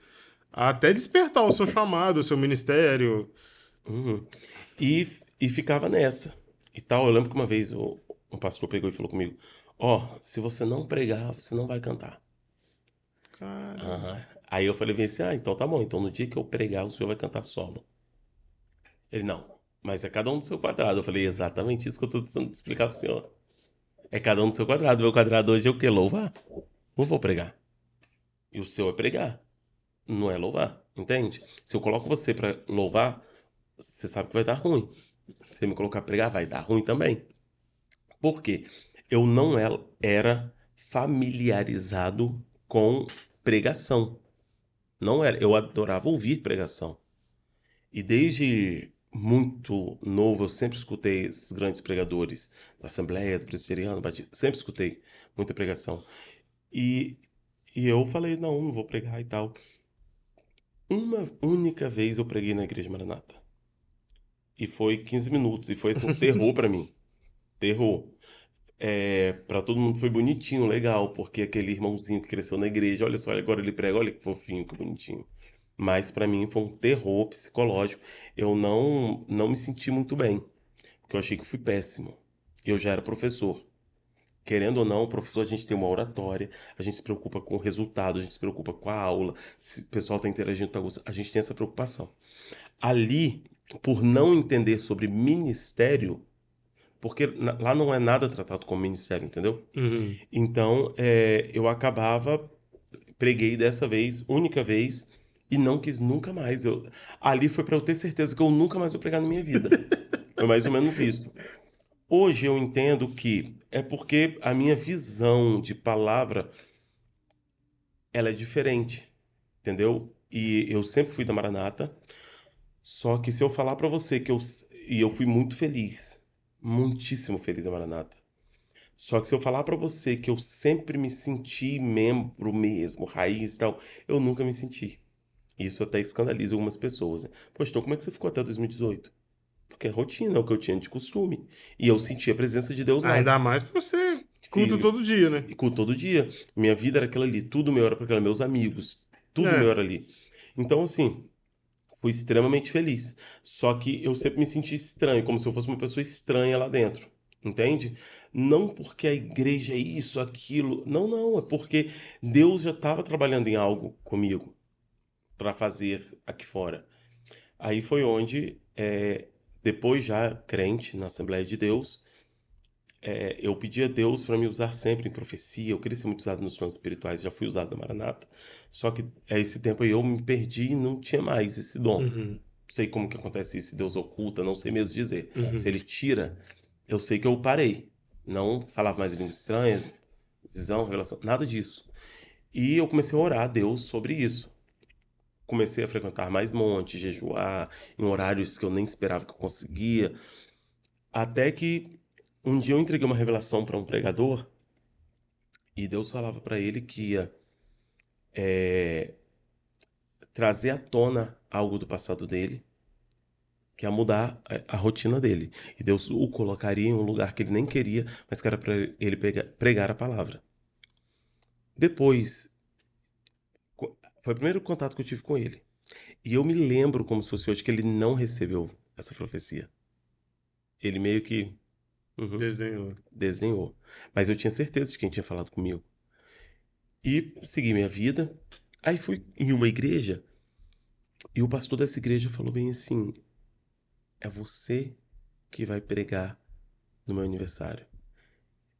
a até despertar o seu chamado, o seu ministério. Uhum. E ficava nessa. E tal, eu lembro que uma vez um pastor pegou e falou comigo: Ó, se você não pregar, você não vai cantar. Caramba. Aham. Aí eu falei bem assim: Ah, então tá bom, então no dia que eu pregar, o senhor vai cantar solo. Ele, não, mas é cada um do seu quadrado. Eu falei, exatamente isso que eu tô tentando explicar pro senhor. É cada um do seu quadrado. Meu quadrado hoje é o quê? Louvar? Não vou pregar. E o seu é pregar, não é louvar, entende? Se eu coloco você pra louvar, você sabe que vai dar ruim. Se me colocar pra pregar, vai dar ruim também. Por quê? Eu não era familiarizado com pregação. Não era. Eu adorava ouvir pregação. E desde muito novo eu sempre escutei esses grandes pregadores da Assembleia, do Presbiteriano, Batista, sempre escutei muita pregação. E, e eu falei, não, não vou pregar e tal. Uma única vez eu preguei na Igreja Maranata. E foi 15 minutos. E foi assim, um terror pra mim. Terror. Para todo mundo foi bonitinho, legal, porque aquele irmãozinho que cresceu na igreja, olha só, agora ele prega, olha que fofinho, que bonitinho. Mas pra mim foi um terror psicológico. Eu não me senti muito bem, porque eu achei que eu fui péssimo. Eu já era professor. Querendo ou não, professor, a gente tem uma oratória, a gente se preocupa com o resultado, a gente se preocupa com a aula, se o pessoal está interagindo, a gente tem essa preocupação. Ali, por não entender sobre ministério, porque lá não é nada tratado como ministério, entendeu? Uhum. Então, eu acabava, preguei dessa vez, única vez, e não quis nunca mais. Ali foi para eu ter certeza que eu nunca mais vou pregar na minha vida. Foi mais ou menos isso. Hoje eu entendo que é porque a minha visão de palavra, ela é diferente, entendeu? E eu sempre fui da Maranata, só que se eu falar para você e eu fui muito feliz, muitíssimo feliz da Maranata. Só que se eu falar pra você que eu sempre me senti membro mesmo, raiz e tal, eu nunca me senti. Isso até escandaliza algumas pessoas, né? Poxa, então como é que você ficou até 2018? Porque é rotina, é o que eu tinha de costume. E eu senti a presença de Deus lá. Ainda mais pra você culto Fiz, todo dia, né? todo dia. Minha vida era aquilo ali, tudo meu era para aquilo, meus amigos, tudo meu É. era ali. Então, assim, fui extremamente feliz. Só que eu sempre me senti estranho, como se eu fosse uma pessoa estranha lá dentro. Entende? Não porque a igreja é isso, aquilo. Não, não. É porque Deus já estava trabalhando em algo comigo para fazer aqui fora. Aí foi onde, depois já crente na Assembleia de Deus, eu pedi a Deus para me usar sempre em profecia. Eu queria ser muito usado nos planos espirituais, já fui usado na Maranata. Só que a esse tempo aí eu me perdi e não tinha mais esse dom. Uhum. Sei como que acontece isso, se Deus oculta, não sei mesmo dizer. Se Uhum. ele tira, eu sei que eu parei. Não falava mais língua estranha, visão, revelação, nada disso. E eu comecei a orar a Deus sobre isso. Comecei a frequentar mais montes, jejuar, em horários que eu nem esperava que eu conseguia. Até que um dia eu entreguei uma revelação para um pregador e Deus falava para ele que ia trazer à tona algo do passado dele, que ia mudar a rotina dele. E Deus o colocaria em um lugar que ele nem queria, mas que era para ele pregar a palavra. Depois, foi o primeiro contato que eu tive com ele. E eu me lembro como se fosse hoje que ele não recebeu essa profecia. Ele meio que Desdenhou. desdenhou. Mas eu tinha certeza de quem tinha falado comigo. E segui minha vida. Aí fui em uma igreja e o pastor dessa igreja falou bem assim: é você que vai pregar no meu aniversário.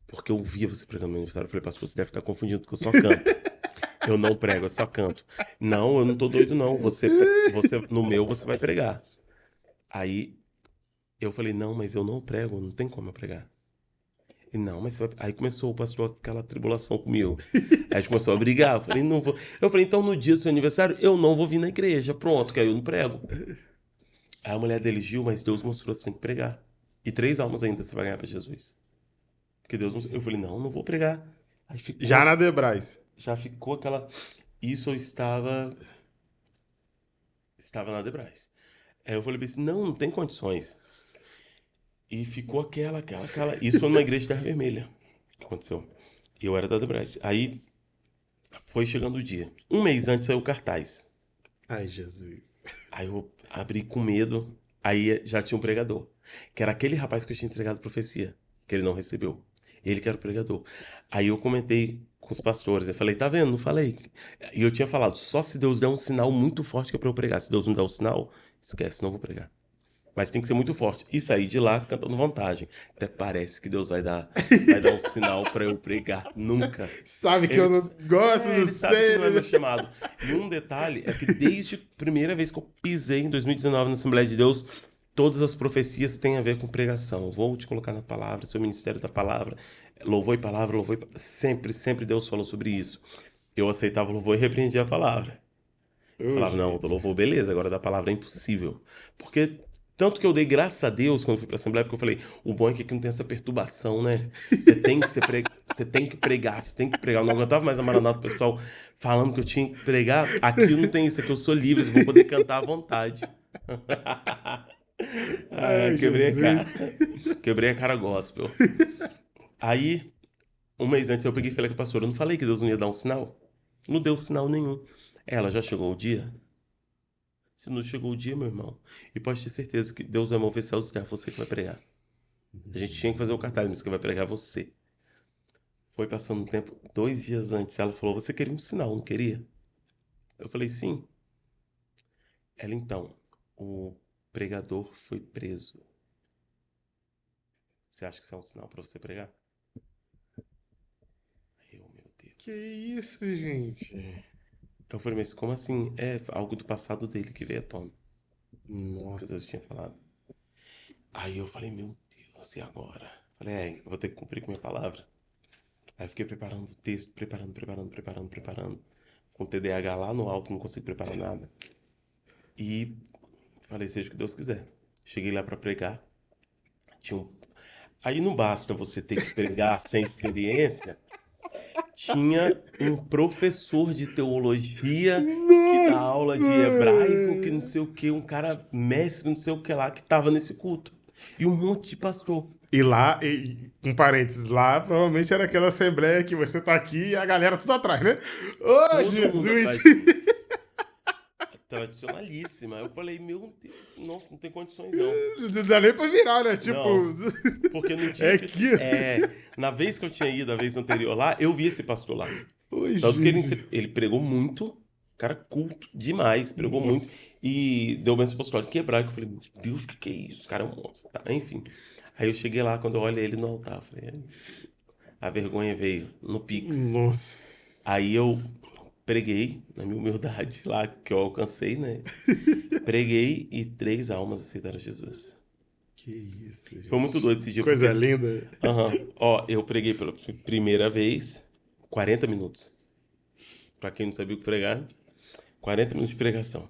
Porque eu via você pregando no meu aniversário. Eu falei, pastor, você deve estar confundindo porque eu só canto. Eu não prego, eu só canto. Não, eu não tô doido, não. No meu você vai pregar. Aí eu falei, não, mas eu não prego, não tem como eu pregar. E não, mas você vai... Aí começou o pastor aquela tribulação comigo. Aí a gente começou a brigar. Eu falei, não vou. Eu falei, então no dia do seu aniversário eu não vou vir na igreja. Pronto, que aí eu não prego. Aí a mulher dele, Gil, mas Deus mostrou que você tem que pregar. E 3 almas ainda você vai ganhar pra Jesus. Porque Deus mostrou. Eu falei, não, não vou pregar. Aí Já ficou, na Debrais. já ficou aquela. Isso eu estava na Debrais. Aí eu falei assim, não, não tem condições. E ficou aquela. Isso foi numa igreja de Terra Vermelha que aconteceu. Eu era da Debrais. Aí foi chegando o dia. Um mês antes saiu o cartaz. Ai, Jesus. Aí eu abri com medo. Aí já tinha um pregador. Que era aquele rapaz que eu tinha entregado a profecia. Que ele não recebeu. Ele que era o pregador. Aí eu comentei com os pastores. Eu falei, tá vendo? Não falei. E eu tinha falado, só se Deus der um sinal muito forte que é pra eu pregar. Se Deus não der um sinal, esquece, não vou pregar. Mas tem que ser muito forte. E sair de lá cantando vantagem. Até parece que Deus vai dar um sinal pra eu pregar. Nunca. Sabe que eu não gosto, não Ele sabe que não é meu sei. chamado. E um detalhe é que desde a primeira vez que eu pisei em 2019 na Assembleia de Deus, todas as profecias têm a ver com pregação. Vou te colocar na palavra, seu ministério da palavra. Louvor e palavra, louvor e sempre, sempre Deus falou sobre isso. Eu aceitava o louvor e repreendia a palavra. Ô, Falava, não, do gente. louvor, beleza, agora da palavra é impossível. Porque tanto que eu dei graças a Deus quando fui pra Assembleia, porque eu falei, o bom é que aqui não tem essa perturbação, né? Você tem que pregar, você tem que pregar. Eu não aguentava mais a Maranata, o pessoal falando que eu tinha que pregar. Aqui eu não tenho isso, aqui eu sou livre, eu vou poder cantar à vontade. Ai, ai, Ai, Jesus. quebrei a cara gospel. Aí, um mês antes eu peguei e falei com a pastora, eu não falei que Deus não ia dar um sinal? Não deu sinal nenhum. Ela, já chegou o dia? Se não chegou o dia, meu irmão, e pode ter certeza que Deus vai mover céus e terra, você que vai pregar. A gente tinha que fazer o cartaz, mas quem vai pregar é você. Foi passando um tempo, 2 dias antes, ela falou, você queria um sinal, não queria? Eu falei, sim. Ela, então, o pregador foi preso. Você acha que isso é um sinal para você pregar? Aí eu, meu Que Deus. isso, gente? Eu falei, mas como assim? É algo do passado dele que veio à tona, que Deus tinha Nossa. falado. Aí eu falei, meu Deus, e agora? Falei, eu vou ter que cumprir com minha palavra. Aí fiquei preparando o texto, preparando. Com o TDAH lá no alto, não consigo preparar nada. E falei, seja o que Deus quiser. Cheguei lá para pregar. Tinha um... Aí não basta você ter que pregar sem experiência. Tinha um professor de teologia que dá aula Nossa! de hebraico, que não sei o que, um cara mestre, não sei o que lá, que tava nesse culto. E um monte de pastor. E lá, com parênteses, lá provavelmente era aquela assembleia que você tá aqui e a galera tudo atrás, né? Ô, Todo mundo Jesus! atrás de mim. Tradicionalíssima. Eu falei, meu Deus, nossa, não tem condições não. Não dá nem pra virar, né? Tipo, Não, porque no é dia que. aqui. Na vez que eu tinha ido, a vez anterior lá, eu vi esse pastor lá. Ô, Tanto que Jesus. ele pregou muito, cara culto demais, pregou muito. Nossa. E deu bem esse apostólico que hebraico. Eu falei, meu Deus, o que é isso? O cara é um monstro. Tá, enfim. Aí eu cheguei lá, quando eu olhei ele no altar, eu falei, a vergonha veio no Pix. Nossa. Aí eu preguei, na minha humildade lá que eu alcancei, né? Preguei e 3 almas aceitaram Jesus. Que isso, Foi muito gente. doido esse dia, Coisa porque, linda. ó, eu preguei pela primeira vez 40 minutos. Pra quem não sabia o que pregar, 40 minutos de pregação.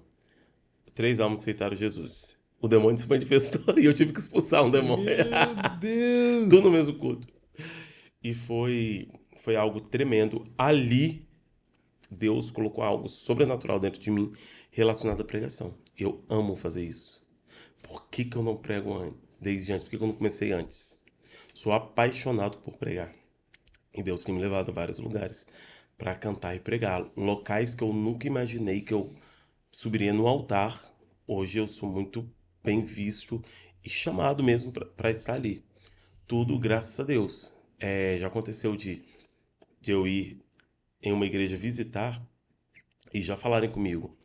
3 almas aceitaram Jesus. O demônio se manifestou e eu tive que expulsar um demônio. Meu Tudo Deus. no mesmo culto. E foi algo tremendo. Ali, Deus colocou algo sobrenatural dentro de mim relacionado à pregação. Eu amo fazer isso. Por que que eu não prego desde antes? Por que que eu não comecei antes? Sou apaixonado por pregar. E Deus tem me levado a vários lugares para cantar e pregar. Locais que eu nunca imaginei que eu subiria no altar. Hoje eu sou muito bem visto e chamado mesmo para estar ali. Tudo graças a Deus. Já aconteceu de eu ir em uma igreja visitar e já falarem comigo.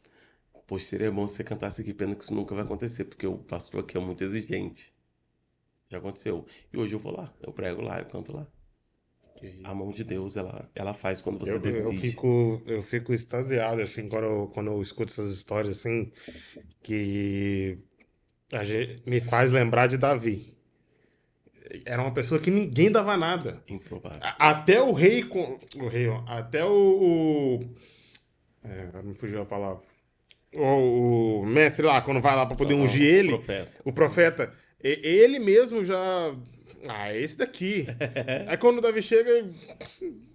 Pois seria bom se você cantasse aqui, pena que isso nunca vai acontecer, porque o pastor aqui é muito exigente. Já aconteceu. E hoje eu vou lá, eu prego lá, eu canto lá. Que A isso. mão de Deus, ela faz quando você Eu decide. fico, eu fico extasiado, assim, quando eu escuto essas histórias, assim, que me faz lembrar de Davi. Era uma pessoa que ninguém dava nada. Improvável. Até o rei, o rei, ó, até agora me fugiu a palavra. O mestre lá, quando vai lá pra poder ungir O ele, profeta. o profeta, ele mesmo já. Ah, é esse daqui. Aí quando o Davi chega,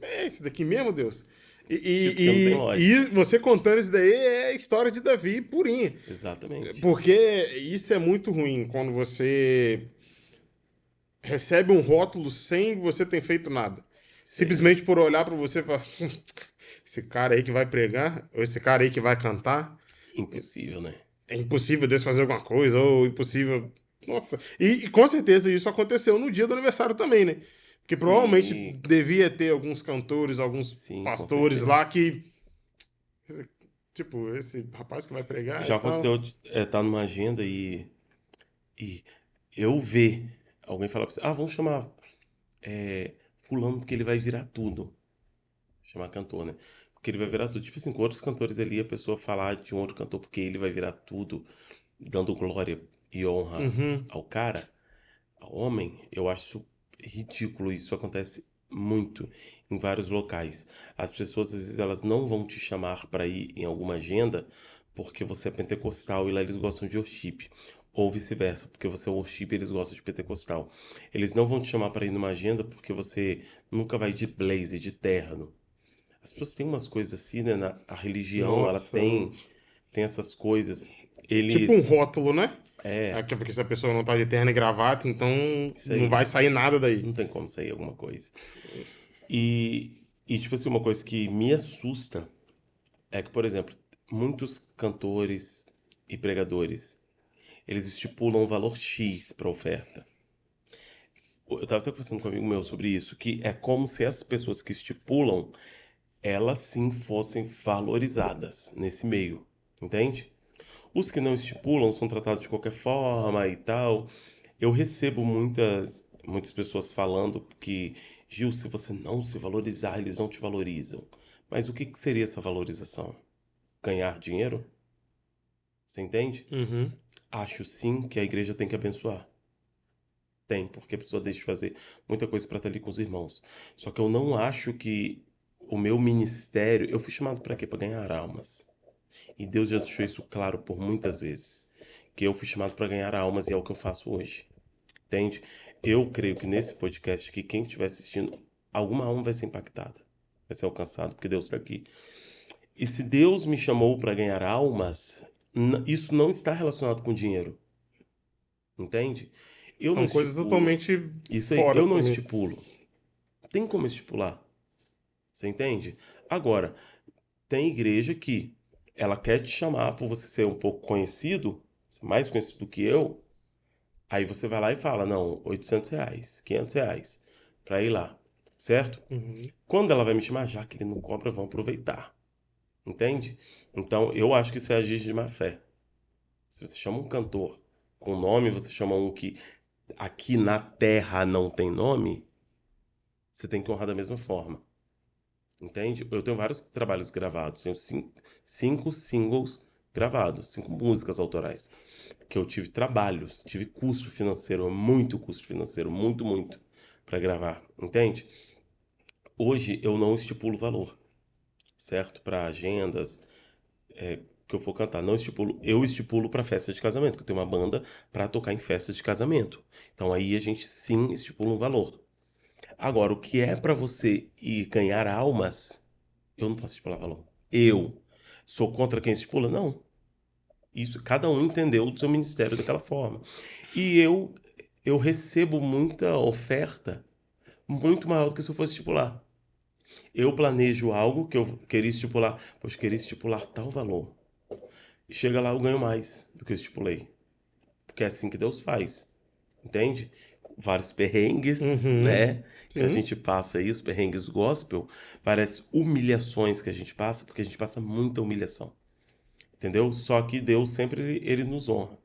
é esse daqui mesmo, Deus. Tipo, que não tem lógica. E você contando isso daí é a história de Davi purinha. Exatamente. Porque isso é muito ruim quando você recebe um rótulo sem você ter feito nada. Isso aí. Simplesmente por olhar pra você e falar: esse cara aí que vai pregar, ou esse cara aí que vai cantar, Impossível, né? é impossível Deus fazer alguma coisa, ou impossível. Nossa, e com certeza isso aconteceu no dia do aniversário também, né? Porque provavelmente Sim, devia ter alguns cantores, alguns sim, com pastores lá certeza. que, tipo, esse rapaz que vai pregar e Já tal. aconteceu de estar numa agenda e eu ver alguém falar pra você, vamos chamar fulano porque ele vai virar tudo. Chamar cantor, né? Porque ele vai virar tudo. Tipo assim, com outros cantores ali, a pessoa falar de um outro cantor porque ele vai virar tudo, dando glória e honra Uhum. ao cara, ao homem, eu acho ridículo. Isso acontece muito em vários locais. As pessoas, às vezes, elas não vão te chamar para ir em alguma agenda porque você é pentecostal e lá eles gostam de worship. Ou vice-versa, porque você é worship e eles gostam de pentecostal. Eles não vão te chamar para ir numa agenda porque você nunca vai de blazer, de terno. As pessoas têm umas coisas assim, né? A religião, ela Nossa. tem essas coisas. Tipo um Eles. rótulo, né? É, Porque se a pessoa não tá de terno e gravata, então isso não aí. vai sair nada daí. Não tem como sair alguma coisa. Tipo assim, uma coisa que me assusta é que, por exemplo, muitos cantores e pregadores, eles estipulam um valor X para oferta. Eu estava até conversando com um amigo meu sobre isso, que é como se as pessoas que estipulam, elas sim fossem valorizadas nesse meio, entende? Os que não estipulam são tratados de qualquer forma e tal. Eu recebo muitas. muitas pessoas falando que, Gil, se você não se valorizar, eles não te valorizam. Mas o que que seria essa valorização? Ganhar dinheiro? Você entende? Uhum. Acho sim que a igreja tem que abençoar. Tem, porque a pessoa deixa de fazer muita coisa para estar ali com os irmãos. Só que eu não acho que o meu ministério. Eu fui chamado para quê? Para ganhar almas. E Deus já deixou isso claro por muitas vezes. Que eu fui chamado para ganhar almas e é o que eu faço hoje. Entende? Eu creio que nesse podcast, que quem estiver assistindo, alguma alma vai ser impactada. Vai ser alcançada, porque Deus está aqui. E se Deus me chamou para ganhar almas, isso não está relacionado com dinheiro. Entende? Eu não São coisas estipulo. totalmente Isso aí, fora eu não também. estipulo. Tem como estipular. Você entende? Agora, tem igreja que ela quer te chamar por você ser um pouco conhecido, ser mais conhecido do que eu. Aí você vai lá e fala, não, R$ 800, R$ 500 para ir lá, certo? Uhum. Quando ela vai me chamar, já que ele não cobra, vão aproveitar, entende? Então, eu acho que isso é agir de má fé. Se você chama um cantor com nome, você chama um que aqui na terra não tem nome, você tem que honrar da mesma forma, entende? Eu tenho vários trabalhos gravados, tenho cinco singles gravados, 5 músicas autorais, que eu tive trabalhos, tive custo financeiro, muito custo financeiro, muito, muito, para gravar, entende? Hoje eu não estipulo valor, certo? Para agendas que eu for cantar, não estipulo, eu estipulo para festa de casamento, que eu tenho uma banda para tocar em festas de casamento. Então aí a gente sim estipula um valor. Agora, o que é para você ir ganhar almas, eu não posso estipular valor. Eu sou contra quem estipula? Não. Isso, cada um entendeu do seu ministério daquela forma. E eu recebo muita oferta muito maior do que se eu fosse estipular. Eu planejo algo que eu queria estipular, pois queria estipular tal valor. E chega lá eu ganho mais do que eu estipulei. Porque é assim que Deus faz. Entende? Vários perrengues, Uhum. né? Que a Sim. gente passa aí, os perrengues gospel, várias humilhações que a gente passa, porque a gente passa muita humilhação. Entendeu? Só que Deus sempre ele nos honra.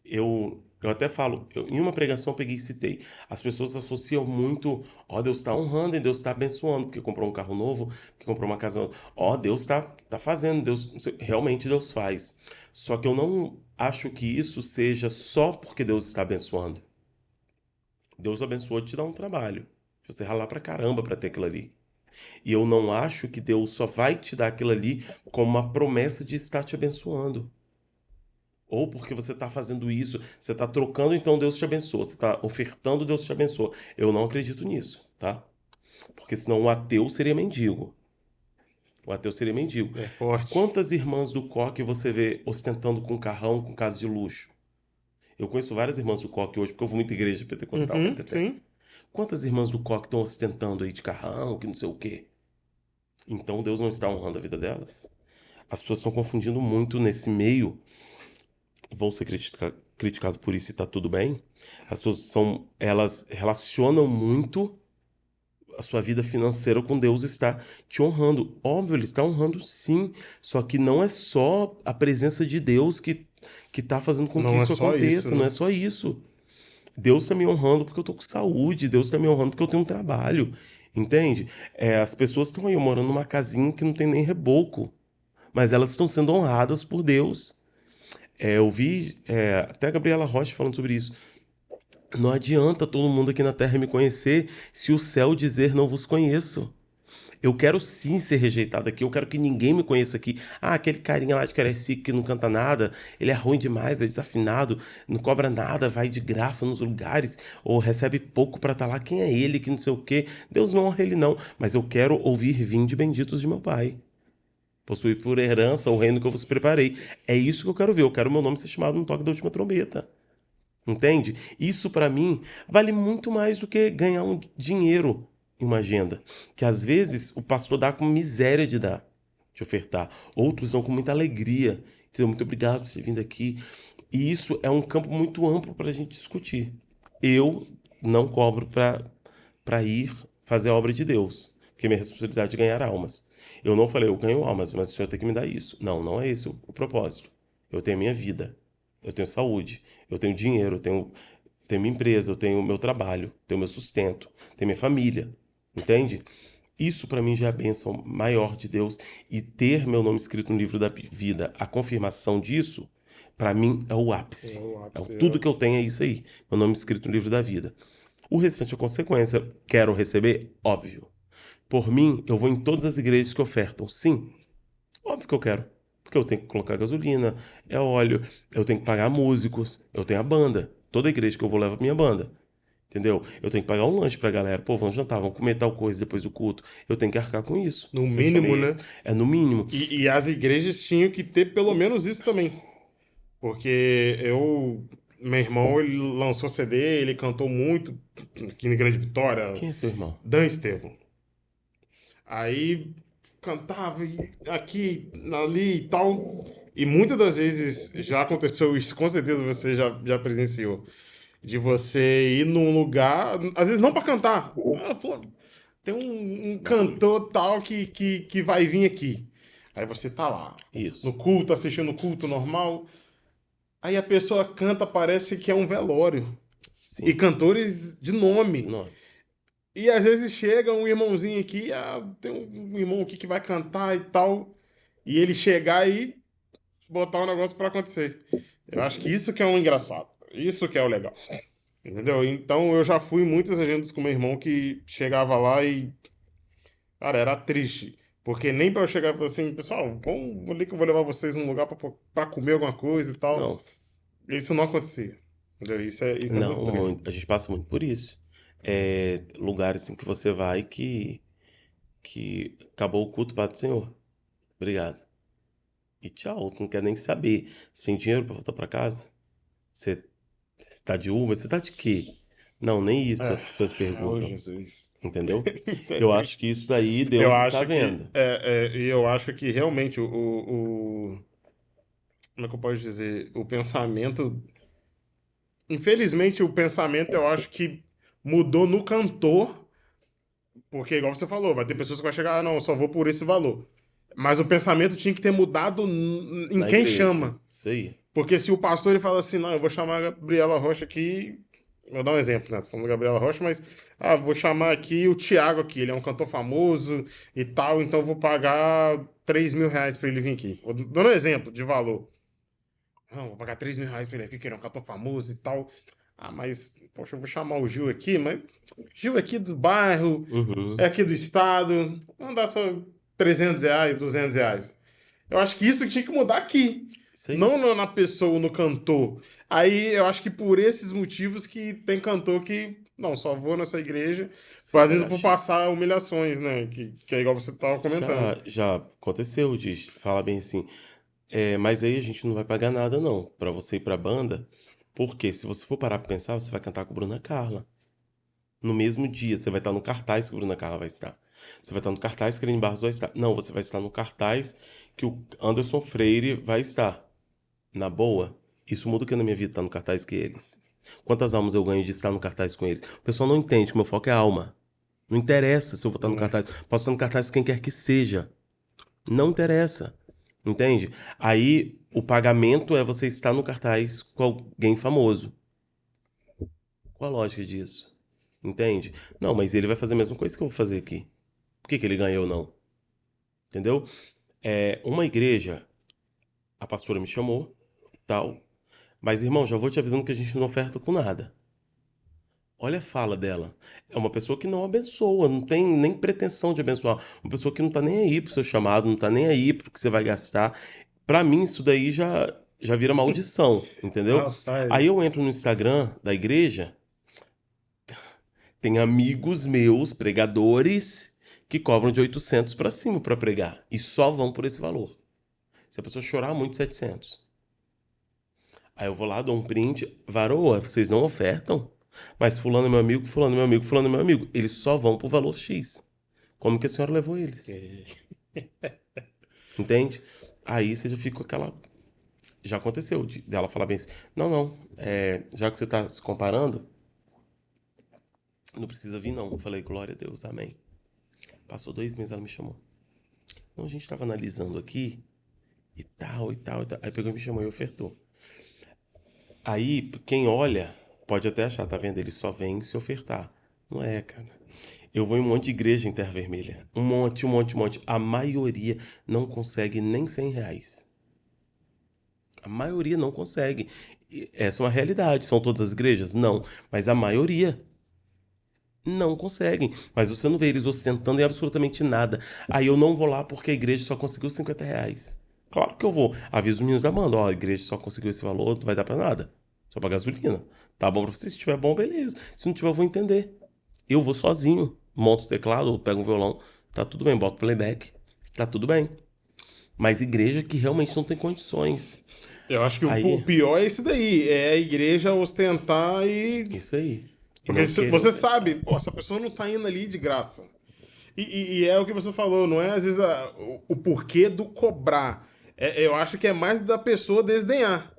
Eu até falo, em uma pregação eu peguei e citei. As pessoas associam muito, ó, Deus está honrando e Deus está abençoando, porque comprou um carro novo, porque comprou uma casa nova. Ó, Deus tá fazendo, Deus, realmente Deus faz. Só que eu não acho que isso seja só porque Deus está abençoando. Deus abençoou te dar um trabalho. Você ralar pra caramba pra ter aquilo ali. E eu não acho que Deus só vai te dar aquilo ali como uma promessa de estar te abençoando. Ou porque você está fazendo isso, você está trocando, então Deus te abençoa. Você está ofertando, Deus te abençoa. Eu não acredito nisso, tá? Porque senão o ateu seria mendigo. O ateu seria mendigo. É forte. Quantas irmãs do coque você vê ostentando com carrão, com casa de luxo? Eu conheço várias irmãs do coque hoje, porque eu vou muita igreja pentecostal, Uhum. PTP. Sim. Quantas irmãs do coque estão ostentando aí de carrão, que não sei o quê? Então Deus não está honrando a vida delas? As pessoas estão confundindo muito nesse meio, vão ser criticados por isso e tá tudo bem. As pessoas elas relacionam muito a sua vida financeira com Deus está te honrando. Óbvio, ele está honrando sim, só que não é só a presença de Deus que está fazendo com que Não é isso só isso, aconteça, não né? é só isso. Deus está me honrando porque eu estou com saúde, Deus está me honrando porque eu tenho um trabalho, entende? As pessoas estão aí morando numa casinha que não tem nem reboco, mas elas estão sendo honradas por Deus. Eu vi até a Gabriela Rocha falando sobre isso. Não adianta todo mundo aqui na Terra me conhecer se o céu dizer não vos conheço. Eu quero sim ser rejeitado aqui, eu quero que ninguém me conheça aqui. Ah, aquele carinha lá de Caraci que não canta nada, ele é ruim demais, é desafinado, não cobra nada, vai de graça nos lugares, ou recebe pouco para estar lá. Quem é ele que não sei o quê? Deus não honra ele não, mas eu quero ouvir vinde benditos de meu Pai. Possuir por herança o reino que eu vos preparei. É isso que eu quero ver, eu quero meu nome ser chamado no toque da última trombeta. Entende? Isso para mim vale muito mais do que ganhar um dinheiro em uma agenda, que às vezes o pastor dá com miséria de dar, de ofertar. Outros dão com muita alegria. Entendeu? Muito obrigado por você ter vindo aqui. E isso é um campo muito amplo para a gente discutir. Eu não cobro para ir fazer a obra de Deus, porque minha responsabilidade é ganhar almas. Eu não falei, eu ganho almas, mas o Senhor tem que me dar isso. Não, não é esse o propósito. Eu tenho a minha vida, eu tenho saúde, eu tenho dinheiro, eu tenho tenho minha empresa, eu tenho o meu trabalho, tenho meu sustento, tenho minha família, entende? Isso para mim já é a bênção maior de Deus e ter meu nome escrito no livro da vida, a confirmação disso, para mim é o É ápice. o ápice. Tudo que eu tenho é isso aí, meu nome escrito no livro da vida. O restante é consequência. Quero receber? Óbvio. Por mim, eu vou em todas as igrejas que ofertam. Sim, óbvio que eu quero. Porque eu tenho que colocar gasolina, é óleo, eu tenho que pagar músicos, eu tenho a banda. Toda igreja que eu vou leva minha banda. Entendeu? Eu tenho que pagar um lanche pra galera. Pô, vamos jantar, vamos comer tal coisa depois do culto. Eu tenho que arcar com isso. No Se eu mínimo, chamei né? eles, é no mínimo. E as igrejas tinham que ter pelo menos isso também. Porque meu irmão, ele lançou CD, ele cantou muito aqui em Grande Vitória, Quem é seu irmão? Dan Estevão. Aí cantava aqui, ali e tal. E muitas das vezes já aconteceu isso, com certeza você já presenciou. De você ir num lugar, às vezes não pra cantar. Ah, pô, tem um Barulho. cantor tal que vai vir aqui. Aí você tá lá, no Isso. culto, assistindo o culto normal. Aí a pessoa canta, parece que é um velório. E Sim. cantores de De nome. nome. E às vezes chega um irmãozinho aqui, tem um irmão aqui que vai cantar e tal. E ele chegar e botar um negócio pra acontecer. Eu acho que isso que é um engraçado. Isso que é o legal. Entendeu? Então eu já fui em muitas agendas com meu irmão que chegava lá e, cara, era triste. Porque nem pra eu chegar e falar assim, pessoal, vamos ali que eu vou levar vocês num lugar pra comer alguma coisa e tal. Não. Isso não acontecia. Entendeu? Isso é muito Não, bonito. a gente passa muito por isso. É lugares assim que você vai que acabou o culto para o Senhor. Obrigado. E tchau, não quer nem saber. Sem dinheiro para voltar para casa? Você está de Uber? Você está de quê? Não, nem isso as pessoas Oh, perguntam. Jesus. Entendeu? Isso é Eu acho triste. que isso daí Eu Deus está acho que, vendo. eu acho que realmente como é que eu posso dizer? O pensamento, infelizmente o pensamento eu acho que mudou no cantor, porque igual você falou, vai ter pessoas que vai chegar, não, eu só vou por esse valor. Mas o pensamento tinha que ter mudado em Na quem igreja. chama. Isso aí. Porque se o pastor ele fala assim, não, eu vou chamar a Gabriela Rocha aqui, vou dar um exemplo, né? Tô falando Gabriela Rocha, mas vou chamar aqui o Thiago aqui, ele é um cantor famoso e tal, então eu vou pagar R$ 3.000 pra ele vir aqui. Dando um exemplo de valor. Não, vou pagar R$ 3.000 pra ele aqui, que ele é um cantor famoso e tal. Mas, poxa, eu vou chamar o Gil aqui, mas Gil é aqui do bairro, é Uhum. aqui do estado, vamos dar só R$ 300, R$ 200. Eu acho que isso tinha que mudar aqui, Isso aí. não na pessoa, no cantor. Aí eu acho que por esses motivos que tem cantor que, não, só vou nessa igreja, Sem às vezes pagar por X. passar humilhações, né? Que é igual você estava comentando. Já aconteceu de falar bem assim. Mas aí a gente não vai pagar nada, não, pra você ir pra banda. Porque se você for parar pra pensar, você vai cantar com Bruna Carla. No mesmo dia, você vai estar no cartaz que o Bruna Carla vai estar. Você vai estar no cartaz que a Aline Barros vai estar. Não, você vai estar no cartaz que o Anderson Freire vai estar. Na boa, isso muda o que na minha vida estar no cartaz que eles. Quantas almas eu ganho de estar no cartaz com eles? O pessoal não entende que meu foco é alma. Não interessa se eu vou estar no Né? cartaz. Posso estar no cartaz com quem quer que seja. Não interessa. Entende? Aí o pagamento é você estar no cartaz com alguém famoso. Qual a lógica disso? Entende? Não, mas ele vai fazer a mesma coisa que eu vou fazer aqui. Por que ele ganha ou não? Entendeu? Uma igreja, a pastora me chamou, tal. Mas, irmão, já vou te avisando que a gente não oferta com nada. Olha a fala dela. É uma pessoa que não abençoa, não tem nem pretensão de abençoar. Uma pessoa que não tá nem aí pro seu chamado, não tá nem aí pro que você vai gastar. Pra mim, isso daí já vira maldição, entendeu? Aí eu Rapaz. entro no Instagram da igreja, tem amigos meus, pregadores, que cobram de 800 pra cima pra pregar. E só vão por esse valor. Se a pessoa chorar muito, 700. Aí eu vou lá, dou um print. Varoa, vocês não ofertam? Mas fulano é meu amigo, fulano é meu amigo, fulano é meu amigo. Eles só vão pro valor X. Como que a senhora levou eles? Entende? Aí você já fica com aquela. Já aconteceu dela falar bem assim: não, não, já que você tá se comparando, não precisa vir, não. Eu falei: glória a Deus, amém. Passou 2 meses, ela me chamou. Não, a gente tava analisando aqui e tal, e tal, e tal. Aí pegou e me chamou e ofertou. Aí, quem olha. Pode até achar, tá vendo? Ele só vem se ofertar. Não é, cara. Eu vou em um monte de igreja em Terra Vermelha. Um monte, um monte, um monte. A maioria não consegue nem R$ 100. A maioria não consegue. E essa é uma realidade. São todas as igrejas? Não. Mas a maioria não conseguem. Mas você não vê eles ostentando em absolutamente nada. Aí eu não vou lá porque a igreja só conseguiu R$ 50. Claro que eu vou. Aviso os meninos da banda, ó, a igreja só conseguiu esse valor, não vai dar pra nada. Só pra gasolina. Tá bom pra você? Se tiver bom, beleza. Se não tiver, eu vou entender. Eu vou sozinho. Monto o teclado, pego um violão. Tá tudo bem, boto playback. Tá tudo bem. Mas igreja que realmente não tem condições. Eu acho que o Aí, pior é esse daí, é a igreja ostentar e. isso aí. E Porque não você querer você ofertar. sabe, pô, essa pessoa não tá indo ali de graça. E é o que você falou, não é às vezes o porquê do cobrar. Eu acho que é mais da pessoa desdenhar.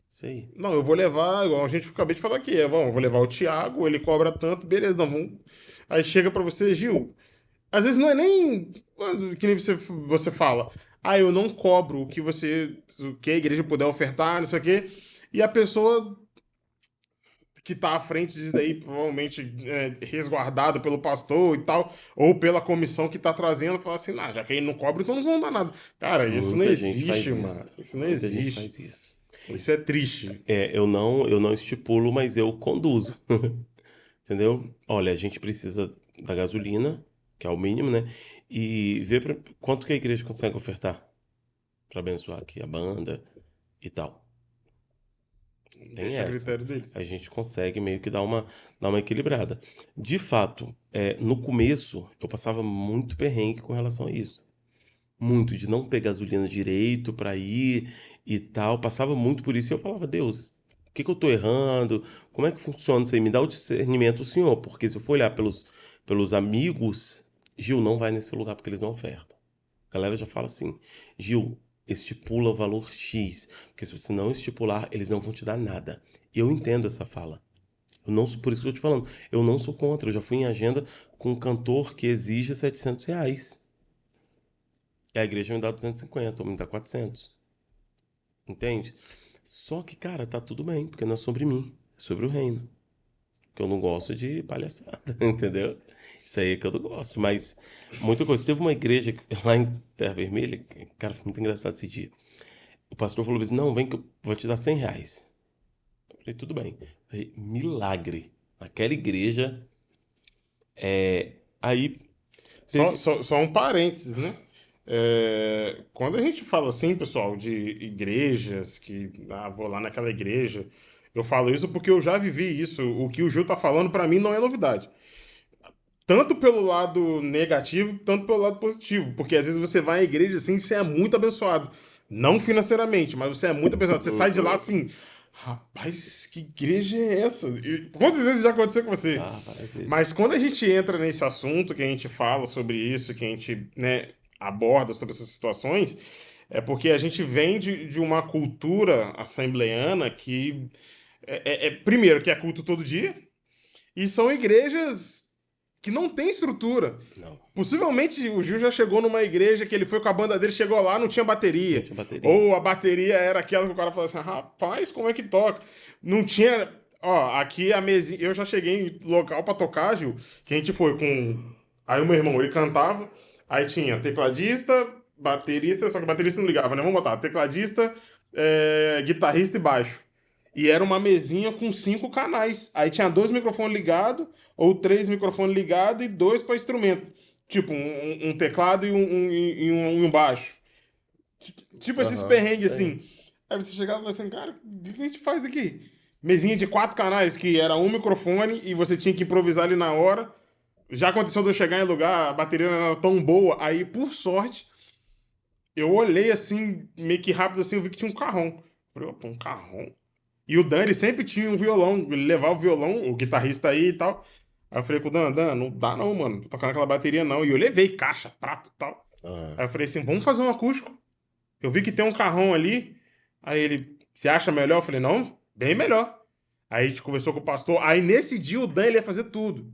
Isso aí. Não, eu vou levar, igual a gente acabei de falar aqui, bom, eu vou levar o Thiago, ele cobra tanto, beleza, não, vamos. Aí chega pra você, Gil. Às vezes não é nem que nem você fala, eu não cobro o que a igreja puder ofertar, não sei o quê, e a pessoa que tá à frente disso aí, provavelmente resguardado pelo pastor e tal, ou pela comissão que tá trazendo, fala assim, já que ele não cobra, então não vão dar nada. Cara, isso não Muita gente existe, faz isso. mano. Isso não Muita gente existe. faz isso. Isso é triste. Eu não estipulo, mas eu conduzo. Entendeu? Olha, a gente precisa da gasolina, que é o mínimo, né? E ver quanto que a igreja consegue ofertar para abençoar aqui a banda e tal. Tem Deixa a essa. critério deles. A gente consegue meio que dar uma equilibrada. De fato, no começo eu passava muito perrengue com relação a isso. Muito, de não ter gasolina direito para ir e tal. Passava muito por isso e eu falava, Deus, o que que eu tô errando? Como é que funciona isso aí? Me dá o discernimento, Senhor, porque se eu for olhar pelos amigos, Gil, não vai nesse lugar porque eles não ofertam. A galera já fala assim, Gil, estipula o valor X, porque se você não estipular, eles não vão te dar nada. E eu entendo essa fala. Eu não, por isso que eu tô te falando, eu não sou contra. Eu já fui em agenda com um cantor que exige R$ 700. E a igreja me dá 250, ou me dá 400. Entende? Só que, cara, tá tudo bem, porque não é sobre mim, é sobre o reino. Que eu não gosto de palhaçada, entendeu? Isso aí é que eu não gosto, mas muita coisa. Teve uma igreja lá em Terra Vermelha, cara, foi muito engraçado esse dia. O pastor falou assim: não, vem que eu vou te dar R$ 100. Eu falei, tudo bem. Eu falei, milagre. Naquela igreja, aí teve. Só um parênteses, né? Quando a gente fala assim, pessoal, de igrejas, que vou lá naquela igreja, eu falo isso porque eu já vivi isso. O que o Gil tá falando, pra mim, não é novidade. Tanto pelo lado negativo, tanto pelo lado positivo. Porque às vezes você vai à igreja assim e você é muito abençoado. Não financeiramente, mas você é muito abençoado. Você sai de lá Uhum. assim, rapaz, que igreja é essa? E, com certeza já aconteceu com você. Várias vezes. Mas quando a gente entra nesse assunto, que a gente fala sobre isso, que a gente, né, aborda sobre essas situações, é porque a gente vem de uma cultura assembleiana que primeiro, que é culto todo dia, e são igrejas que não têm estrutura. Não, Possivelmente o Gil já chegou numa igreja que ele foi com a banda dele, chegou lá, não tinha não bateria. tinha bateria. Ou a bateria era aquela que o cara falou assim: rapaz, como é que toca? Não tinha. Ó, aqui a mesinha. Eu já cheguei em local pra tocar, Gil, que a gente foi com. Aí o meu irmão, ele cantava, aí tinha tecladista, baterista, só que o baterista não ligava, né? Vamos botar, tecladista, guitarrista e baixo. E era uma mesinha com 5 canais. Aí tinha dois microfones ligados, ou três microfones ligados e dois para instrumento. Tipo, um teclado e um baixo. Tipo esses Aham, perrengues isso aí. assim. Aí você chegava e falava assim, cara, o que a gente faz aqui? Mesinha de 4 canais, que era um microfone e você tinha que improvisar ali na hora. Já aconteceu de eu chegar em lugar, a bateria não era tão boa. Aí, por sorte, eu olhei assim, meio que rápido assim, eu vi que tinha um carrão. Falei, opa, um carrão? E o Dan, ele sempre tinha um violão, ele levava o violão, o guitarrista aí e tal. Aí eu falei com o Dan, não dá não, mano, tocar naquela bateria não. E eu levei caixa, prato e tal. Ah, Aí eu falei assim, vamos fazer um acústico. Eu vi que tem um carrão ali. Aí ele, você acha melhor? Eu falei, não, bem melhor. Aí a gente conversou com o pastor. Aí nesse dia o Dan, ele ia fazer tudo.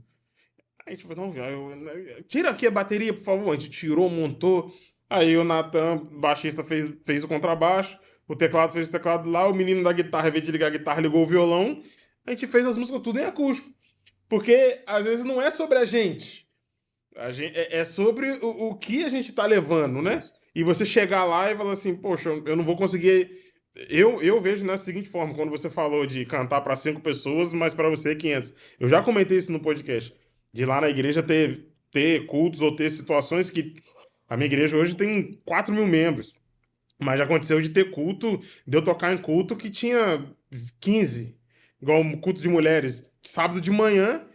Aí a gente falou, não, tira aqui a bateria, por favor. A gente tirou, montou. Aí o Natan, baixista, fez o contrabaixo. O teclado fez o teclado lá. O menino da guitarra, ao invés de ligar a guitarra, ligou o violão. a gente fez as músicas tudo em acústico. Porque às vezes não é sobre a gente. É sobre o que a gente tá levando, né? Isso. E você chegar lá e falar assim, poxa, eu não vou conseguir. Eu vejo da seguinte forma, quando você falou de cantar para 5 pessoas, mas para você 500. Eu já comentei isso no podcast. De lá na igreja ter cultos ou ter situações que. A minha igreja hoje tem 4.000 membros. Mas já aconteceu de ter culto, de eu tocar em culto que tinha 15. Igual um culto de mulheres. Sábado de manhã,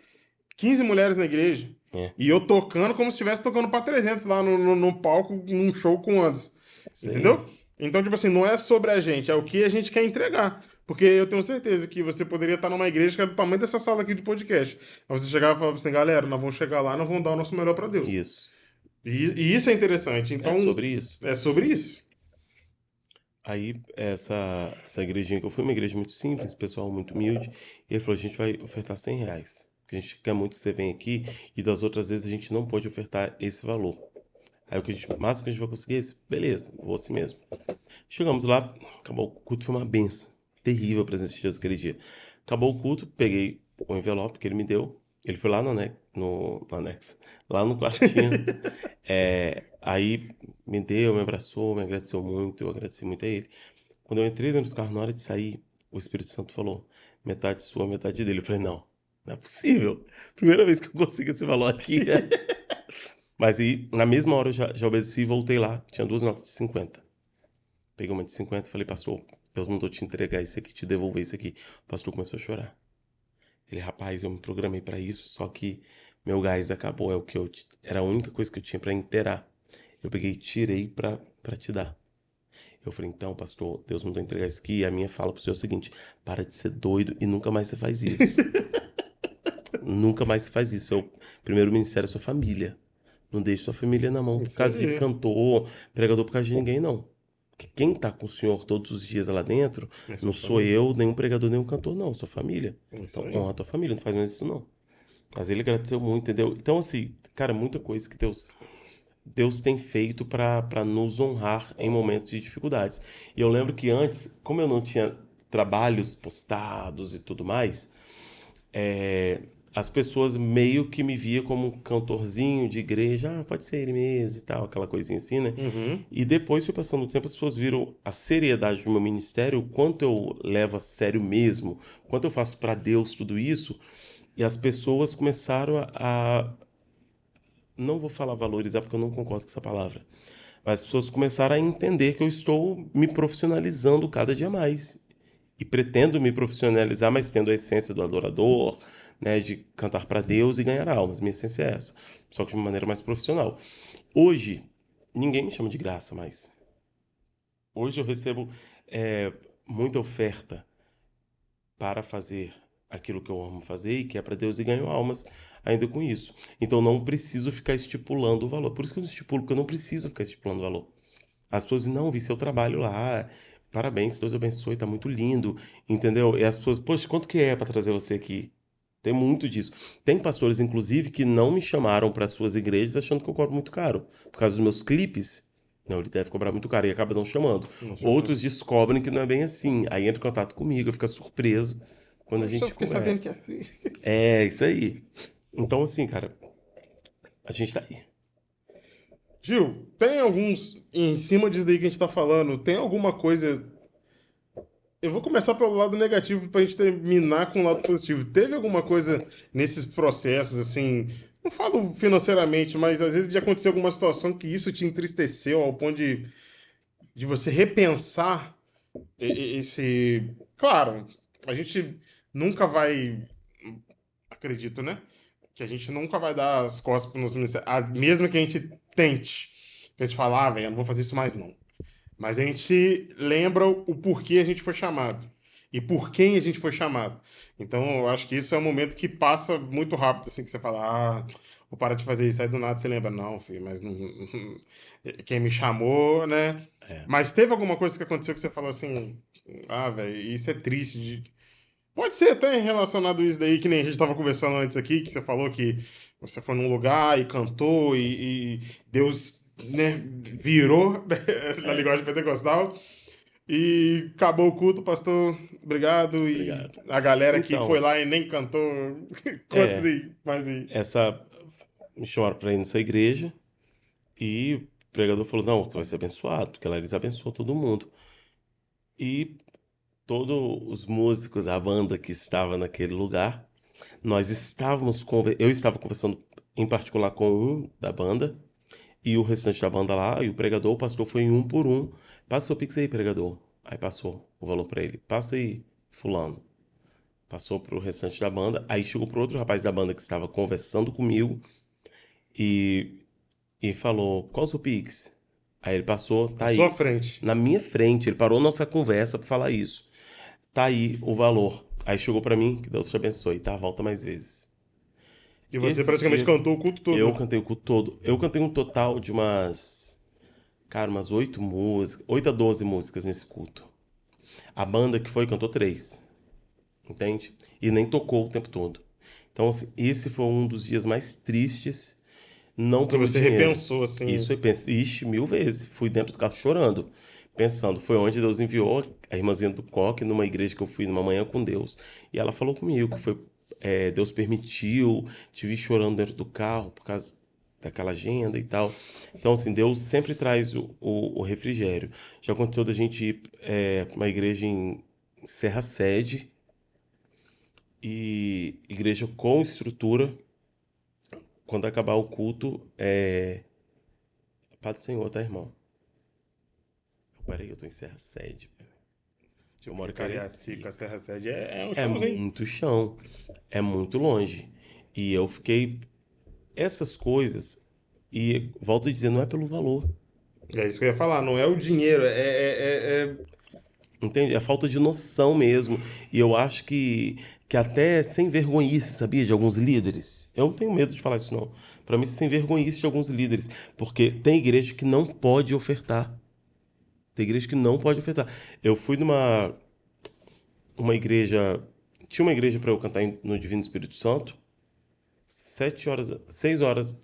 15 mulheres na igreja. É, E eu tocando como se estivesse tocando pra 300 lá no palco, num show com o Anderson. isso aí. Entendeu? Então, tipo assim, não é sobre a gente, é o que a gente quer entregar. Porque eu tenho certeza que você poderia estar numa igreja que é do tamanho dessa sala aqui de podcast. Aí você chegar e falar assim, galera, nós vamos chegar lá e nós vamos dar o nosso melhor pra Deus. Isso. E isso é interessante. É Então, sobre isso. é sobre isso. Aí, essa igrejinha que eu fui, uma igreja muito simples, pessoal muito humilde, e ele falou, a gente vai ofertar R$ 100. Porque a gente quer muito que você venha aqui, e das outras vezes a gente não pode ofertar esse valor. Aí o máximo que a gente vai conseguir é esse. Beleza, vou assim mesmo. Chegamos lá, acabou o culto, foi uma benção. Terrível a presença de Deus aquele dia. Acabou o culto, peguei o envelope que ele me deu. Ele foi lá no anexo, lá no quartinho. Aí me deu, me abraçou, me agradeceu muito, eu agradeci muito a ele. Quando eu entrei dentro do carro, na hora de sair, o Espírito Santo falou: metade sua, metade dele. Eu falei: não, não é possível. Primeira vez que eu consigo esse valor aqui. Mas aí, na mesma hora, eu já obedeci e voltei lá. Tinha duas notas de 50. Peguei uma de 50 e falei: pastor, Deus mandou te entregar isso aqui, te devolver isso aqui. O pastor começou a chorar. Ele: rapaz, eu me programei pra isso, só que meu gás acabou. Era a única coisa que eu tinha pra inteirar. Eu peguei e tirei pra te dar. Eu falei: então, pastor, Deus mandou entregar isso aqui. E a minha fala pro senhor é o seguinte: para de ser doido e nunca mais você faz isso. Nunca mais você faz isso. Seu primeiro ministério é sua família. Não deixe sua família na mão por Isso causa de aí. cantor, pregador, por causa de ninguém, não. Porque quem tá com o senhor todos os dias lá dentro É não sua sou família. eu, nenhum pregador, nenhum cantor, não. Sua família. Isso Então aí. honra a tua família, não faz mais isso, não. Mas ele agradeceu muito, entendeu? Então, assim, cara, muita coisa que Deus tem feito para nos honrar em momentos de dificuldades. E eu lembro que antes, como eu não tinha trabalhos postados e tudo mais, as pessoas meio que me via como um cantorzinho de igreja, pode ser ele mesmo e tal, aquela coisinha assim, né? Uhum. E depois, foi passando o tempo, as pessoas viram a seriedade do meu ministério, o quanto eu levo a sério mesmo, o quanto eu faço para Deus tudo isso, e as pessoas começaram não vou falar valorizar porque eu não concordo com essa palavra, mas as pessoas começaram a entender que eu estou me profissionalizando cada dia mais. E pretendo me profissionalizar, mas tendo a essência do adorador, né, de cantar para Deus e ganhar almas. Minha essência é essa, só que de uma maneira mais profissional. Hoje, ninguém me chama de graça mais. Hoje eu recebo é, muita oferta para fazer aquilo que eu amo fazer e que é para Deus e ganho almas ainda com isso. Então não preciso ficar estipulando o valor. Por isso que eu não estipulo, porque eu não preciso ficar estipulando o valor. As pessoas não vi seu trabalho lá. Parabéns, Deus abençoe, tá muito lindo, entendeu? E as pessoas, poxa, quanto que é para trazer você aqui? Tem muito disso. Tem pastores, inclusive, que não me chamaram para suas igrejas achando que eu cobro muito caro. Por causa dos meus clipes. Não, ele deve cobrar muito caro e acaba não chamando. Não chama. Outros descobrem que não é bem assim. Aí entra em contato comigo, fica surpreso quando a Poxa, eu gente fiquei sabendo que é conversa. assim. É, isso aí. Então, assim, cara, a gente tá aí. Gil, tem alguns, em cima disso daí que a gente tá falando, tem alguma coisa. Eu vou começar pelo lado negativo pra gente terminar com o lado positivo. Teve alguma coisa nesses processos, assim, não falo financeiramente, mas às vezes já aconteceu alguma situação que isso te entristeceu ao ponto de você repensar esse. Claro, a gente nunca vai. Acredito, né? Que a gente nunca vai dar as costas para os ministérios, mesmo que a gente tente. Que a gente fala, velho, eu não vou fazer isso mais não. Mas a gente lembra o porquê a gente foi chamado. E por quem a gente foi chamado. Então, eu acho que isso é um momento que passa muito rápido, assim, que você fala, vou parar de fazer isso. Aí do nada você lembra, não, filho, mas não, quem me chamou, né? É. Mas teve alguma coisa que aconteceu que você falou assim, velho, isso é triste. Pode ser até relacionado isso daí, que nem a gente estava conversando antes aqui, que você falou que você foi num lugar e cantou e Deus, né, virou na É. linguagem pentecostal. E acabou o culto, pastor. Obrigado. E Obrigado. a galera que foi Então, lá e nem cantou. Quantos é, aí? Mais aí. essa me chamaram para ir nessa igreja e o pregador falou: "Não, você vai ser abençoado", porque lá eles abençoam todo mundo. E todos os músicos, a banda que estava naquele lugar, eu estava conversando em particular com um da banda e o restante da banda lá, e o pregador, o pastor foi em um por um. Passa o Pix aí, pregador. Aí passou o valor para ele. Passa aí, fulano. Passou pro restante da banda. Aí chegou pro outro rapaz da banda que estava conversando comigo e, e falou: "Qual o seu Pix?" Aí ele passou, tá Na sua aí. frente. Na minha frente, ele parou nossa conversa para falar isso. Tá aí o valor. Aí chegou pra mim, que Deus te abençoe, tá? Volta mais vezes. E você Esse praticamente dia cantou o culto eu todo. cantei o culto todo. Eu cantei um total de umas 8 músicas, 8 a 12 músicas nesse culto. A banda que foi cantou 3, entende? E nem tocou o tempo todo. Então, assim, esse foi um dos dias mais tristes, não Que pelo você dinheiro. repensou, Isso assim. eu pensei, ixi, 1000 vezes. Fui dentro do carro chorando, pensando, foi onde Deus enviou a irmãzinha do Coque numa igreja que eu fui numa manhã com Deus. E ela falou comigo que Deus permitiu, te vi chorando dentro do carro por causa daquela agenda e tal. Então, assim, Deus sempre traz o refrigério. Já aconteceu da gente ir pra uma igreja em Serra Sede, e igreja com estrutura. Quando acabar o culto, Paz do Senhor, tá, irmão? Peraí, eu tô em Serra Sede. Eu Tipo, moro de em Cariacica, a Cariacica. Serra Sede é um É chãozinho. muito chão, é muito longe. E eu fiquei. Essas coisas, e volto a dizer, não é pelo valor, É isso que eu ia falar, não é o dinheiro, entende? É falta de noção mesmo. E eu acho que até sem vergonhice, sabia, de alguns líderes. Eu não tenho medo de falar isso, não. Pra mim, sem vergonhice de alguns líderes. Porque tem igreja que não pode ofertar. Tem igreja que não pode ofertar. Eu fui numa uma igreja. Tinha uma igreja para eu cantar no Divino Espírito Santo. 7 horas, 6 horas,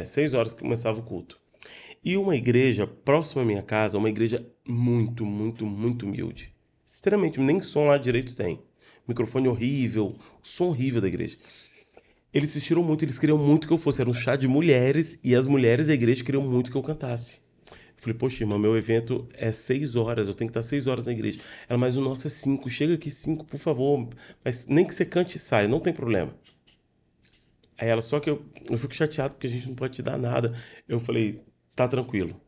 6 horas que começava o culto. E uma igreja próxima à minha casa, uma igreja muito, muito, muito humilde. Extremamente, nem som lá direito tem. Microfone horrível, som horrível da igreja. Eles insistiram muito, eles queriam muito que eu fosse. Era um chá de mulheres e as mulheres da igreja queriam muito que eu cantasse. Eu falei, poxa, irmã, meu evento é 6 horas, eu tenho que estar 6 horas na igreja. Ela, mas o nosso é 5, chega aqui 5, por favor. Mas nem que você cante e saia, não tem problema. Aí ela, só que eu fico chateado porque a gente não pode te dar nada. Eu falei, tá tranquilo.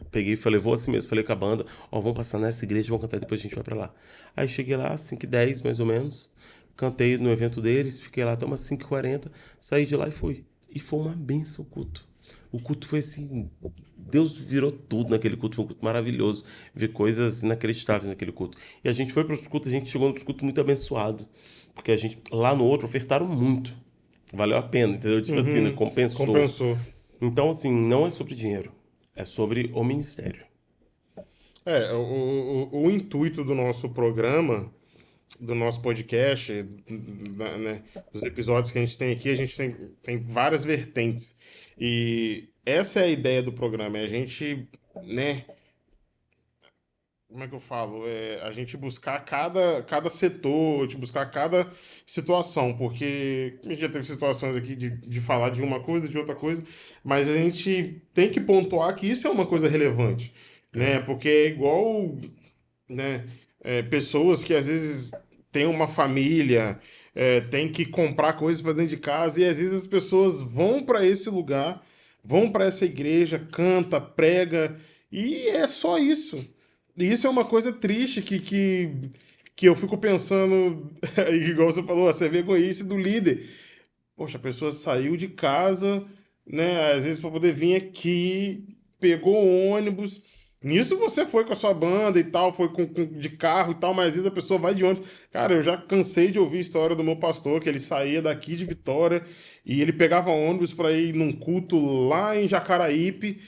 Peguei e falei, vou assim mesmo. Falei com a banda, ó, vamos passar nessa igreja, vamos cantar, depois a gente vai pra lá. Aí cheguei lá, 5h10 mais ou menos. Cantei no evento deles, fiquei lá até umas 5h40, saí de lá e fui. E foi uma benção o culto. O culto foi assim, Deus virou tudo naquele culto, foi um culto maravilhoso. Ver coisas inacreditáveis naquele culto. E a gente foi para os cultos, a gente chegou no culto muito abençoado. Porque a gente, lá no outro, ofertaram muito. Valeu a pena, entendeu? Tipo assim, né? uhum, Compensou. compensou. Então, assim, não é sobre dinheiro, é sobre o ministério. O intuito do nosso programa, do nosso podcast, né, dos episódios que a gente tem aqui, a gente tem várias vertentes. E essa é a ideia do programa, é a gente, né, como é que eu falo? É a gente buscar cada setor, a gente buscar cada situação, porque a gente já teve situações aqui de falar de uma coisa, de outra coisa, mas a gente tem que pontuar que isso é uma coisa relevante, É. né? Porque é igual, né, pessoas que às vezes têm uma família, têm que comprar coisas para dentro de casa, e às vezes as pessoas vão para esse lugar, vão para essa igreja, canta, prega, e é só isso. E isso é uma coisa triste que eu fico pensando, igual você falou, essa vergonhice do líder. Poxa, a pessoa saiu de casa, né? Às vezes para poder vir aqui, pegou o ônibus. Nisso você foi com a sua banda e tal, foi de carro e tal, mas às vezes a pessoa vai de ônibus. Cara, eu já cansei de ouvir a história do meu pastor, que ele saía daqui de Vitória e ele pegava ônibus para ir num culto lá em Jacaraípe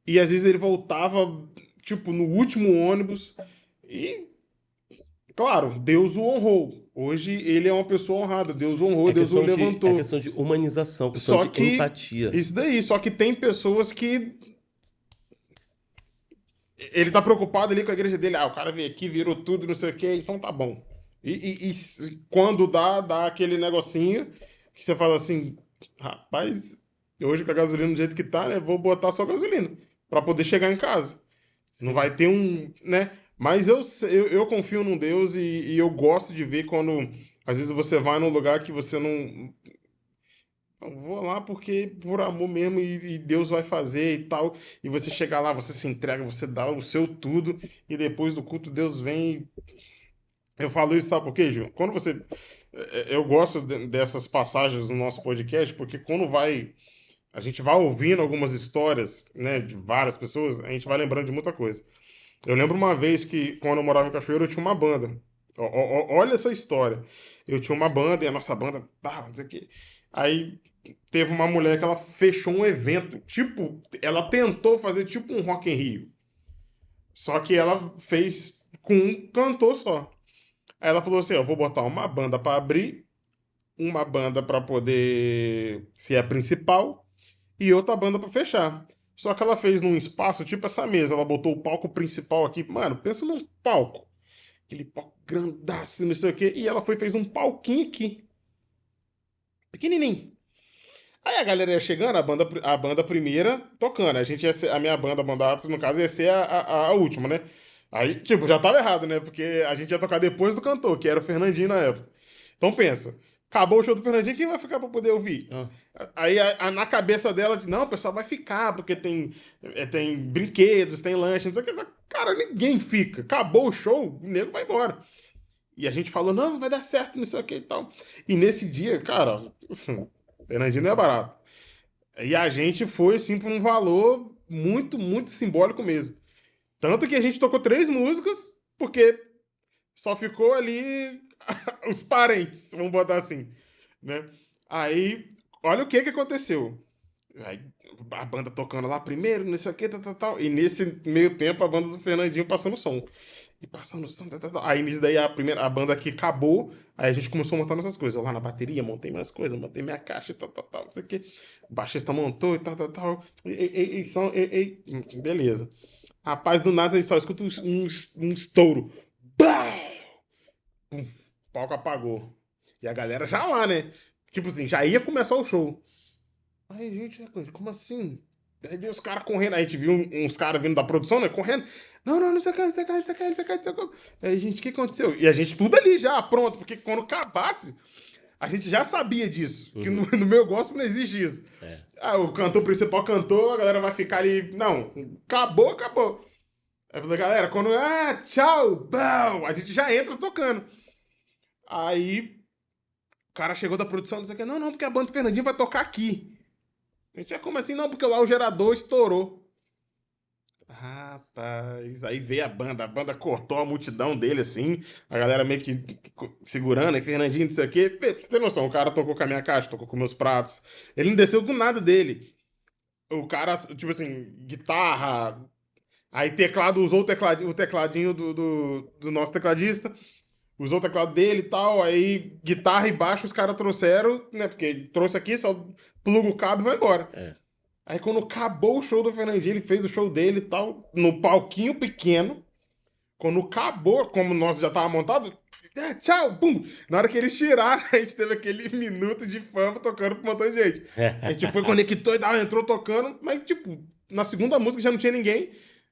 e às vezes ele voltava, tipo, no último ônibus. E, claro, Deus o honrou. Hoje ele é uma pessoa honrada. Deus o honrou, Deus o É levantou. questão de humanização, questão Só de que empatia. isso daí, só que tem pessoas que Ele tá preocupado ali com a igreja dele. Ah, o cara veio aqui, virou tudo, não sei o quê, então tá bom. Quando dá aquele negocinho que você fala assim, rapaz, hoje com a gasolina do jeito que tá, né? Vou botar só gasolina pra poder chegar em casa. Não Sim. vai ter um, né? Mas eu confio num Deus e eu gosto de ver quando, às vezes, você vai num lugar que você não. Eu vou lá porque por amor mesmo e Deus vai fazer e tal. E você chega lá, você se entrega, você dá o seu tudo e depois do culto Deus vem. Eu falo isso, sabe por quê, Gil? Quando você. Eu gosto dessas passagens do nosso podcast porque quando vai. A gente vai ouvindo algumas histórias, né, de várias pessoas, a gente vai lembrando de muita coisa. Eu lembro uma vez que, quando eu morava em Cachoeiro, eu tinha uma banda. Olha essa história. Eu tinha uma banda e a nossa banda, não sei o quê. Aí teve uma mulher que ela fechou um evento, tipo, ela tentou fazer tipo um Rock in Rio. Só que ela fez com um cantor só. Aí ela falou assim: eu vou botar uma banda pra abrir, uma banda pra poder ser a principal e outra banda pra fechar. Só que ela fez num espaço tipo essa mesa, ela botou o palco principal aqui. Mano, pensa num palco. Aquele palco grandaço, não sei o quê. E ela fez um palquinho aqui. Pequenininho. Aí a galera ia chegando, a banda primeira tocando. A gente ia ser, a minha banda, a banda Atos, no caso, ia ser a última, né? Aí, tipo, já tava errado, né? Porque a gente ia tocar depois do cantor, que era o Fernandinho na época. Então pensa, acabou o show do Fernandinho, quem vai ficar pra poder ouvir? Ah, Aí na cabeça dela, não, o pessoal vai ficar, porque tem brinquedos, tem lanche, não sei o que. Cara, ninguém fica. Acabou o show, o nego vai embora. E a gente falou, não, vai dar certo, não sei o que e tal. E nesse dia, cara, Fernandinho não é barato. E a gente foi, assim, por um valor muito, muito simbólico mesmo. Tanto que a gente tocou 3 músicas, porque só ficou ali os parentes, vamos botar assim, né? Aí, olha o que que aconteceu. Aí, a banda tocando lá primeiro, não sei o que, tal, tal, tal. E nesse meio tempo, a banda do Fernandinho passando som. E passando som, tal, tal, tal. Aí nisso daí a banda aqui acabou. Aí a gente começou a montar nossas coisas. Eu lá na bateria, montei minhas coisas, montei minha caixa, e tal, tal, tal, não sei o que. O baixista montou e tal, tal, tal. Som, beleza. Rapaz, do nada a gente só escuta um estouro. Bah! Puf, o palco apagou. E a galera já lá, né? Tipo assim, já ia começar o show. Aí, gente, como assim? Aí deu os caras correndo. Aí a gente viu uns caras vindo da produção, né? Correndo. Não, não, não sei o que, não sei o que, não sei o que, não sei o que, não sei o que. Aí, gente, o que aconteceu? E a gente tudo ali já, pronto. Porque quando acabasse, a gente já sabia disso. Que no, uhum, no meu gospel não existe isso. é. Ah, o cantor principal cantou, a galera vai ficar ali. Não, acabou, acabou. Aí eu falei, galera, quando. Ah, tchau, bom, a gente já entra tocando. Aí o cara chegou da produção, não sei o que. Não, não, porque a banda do Fernandinho vai tocar aqui. A gente é como assim? Não, porque lá o gerador estourou. Rapaz, aí veio a banda cortou a multidão dele assim, a galera meio que segurando, aí Fernandinho, não sei o quê. Pê, pra você ter noção, o cara tocou com a minha caixa, tocou com meus pratos. Ele não desceu com nada dele. O cara, tipo assim, guitarra, aí teclado, usou o tecladinho do nosso tecladista, usou o teclado dele e tal, aí guitarra e baixo os caras trouxeram, né, porque trouxe aqui, só pluga o cabo e vai embora. É. Aí quando acabou o show do Fernandinho, ele fez o show dele e tal, no palquinho pequeno. Quando acabou, como nós já tava montado, tchau, pum. Na hora que eles tiraram, a gente teve aquele minuto de fama tocando pra um montão de gente. A gente foi, conectou e tal, entrou tocando, mas tipo, na segunda música já não tinha ninguém.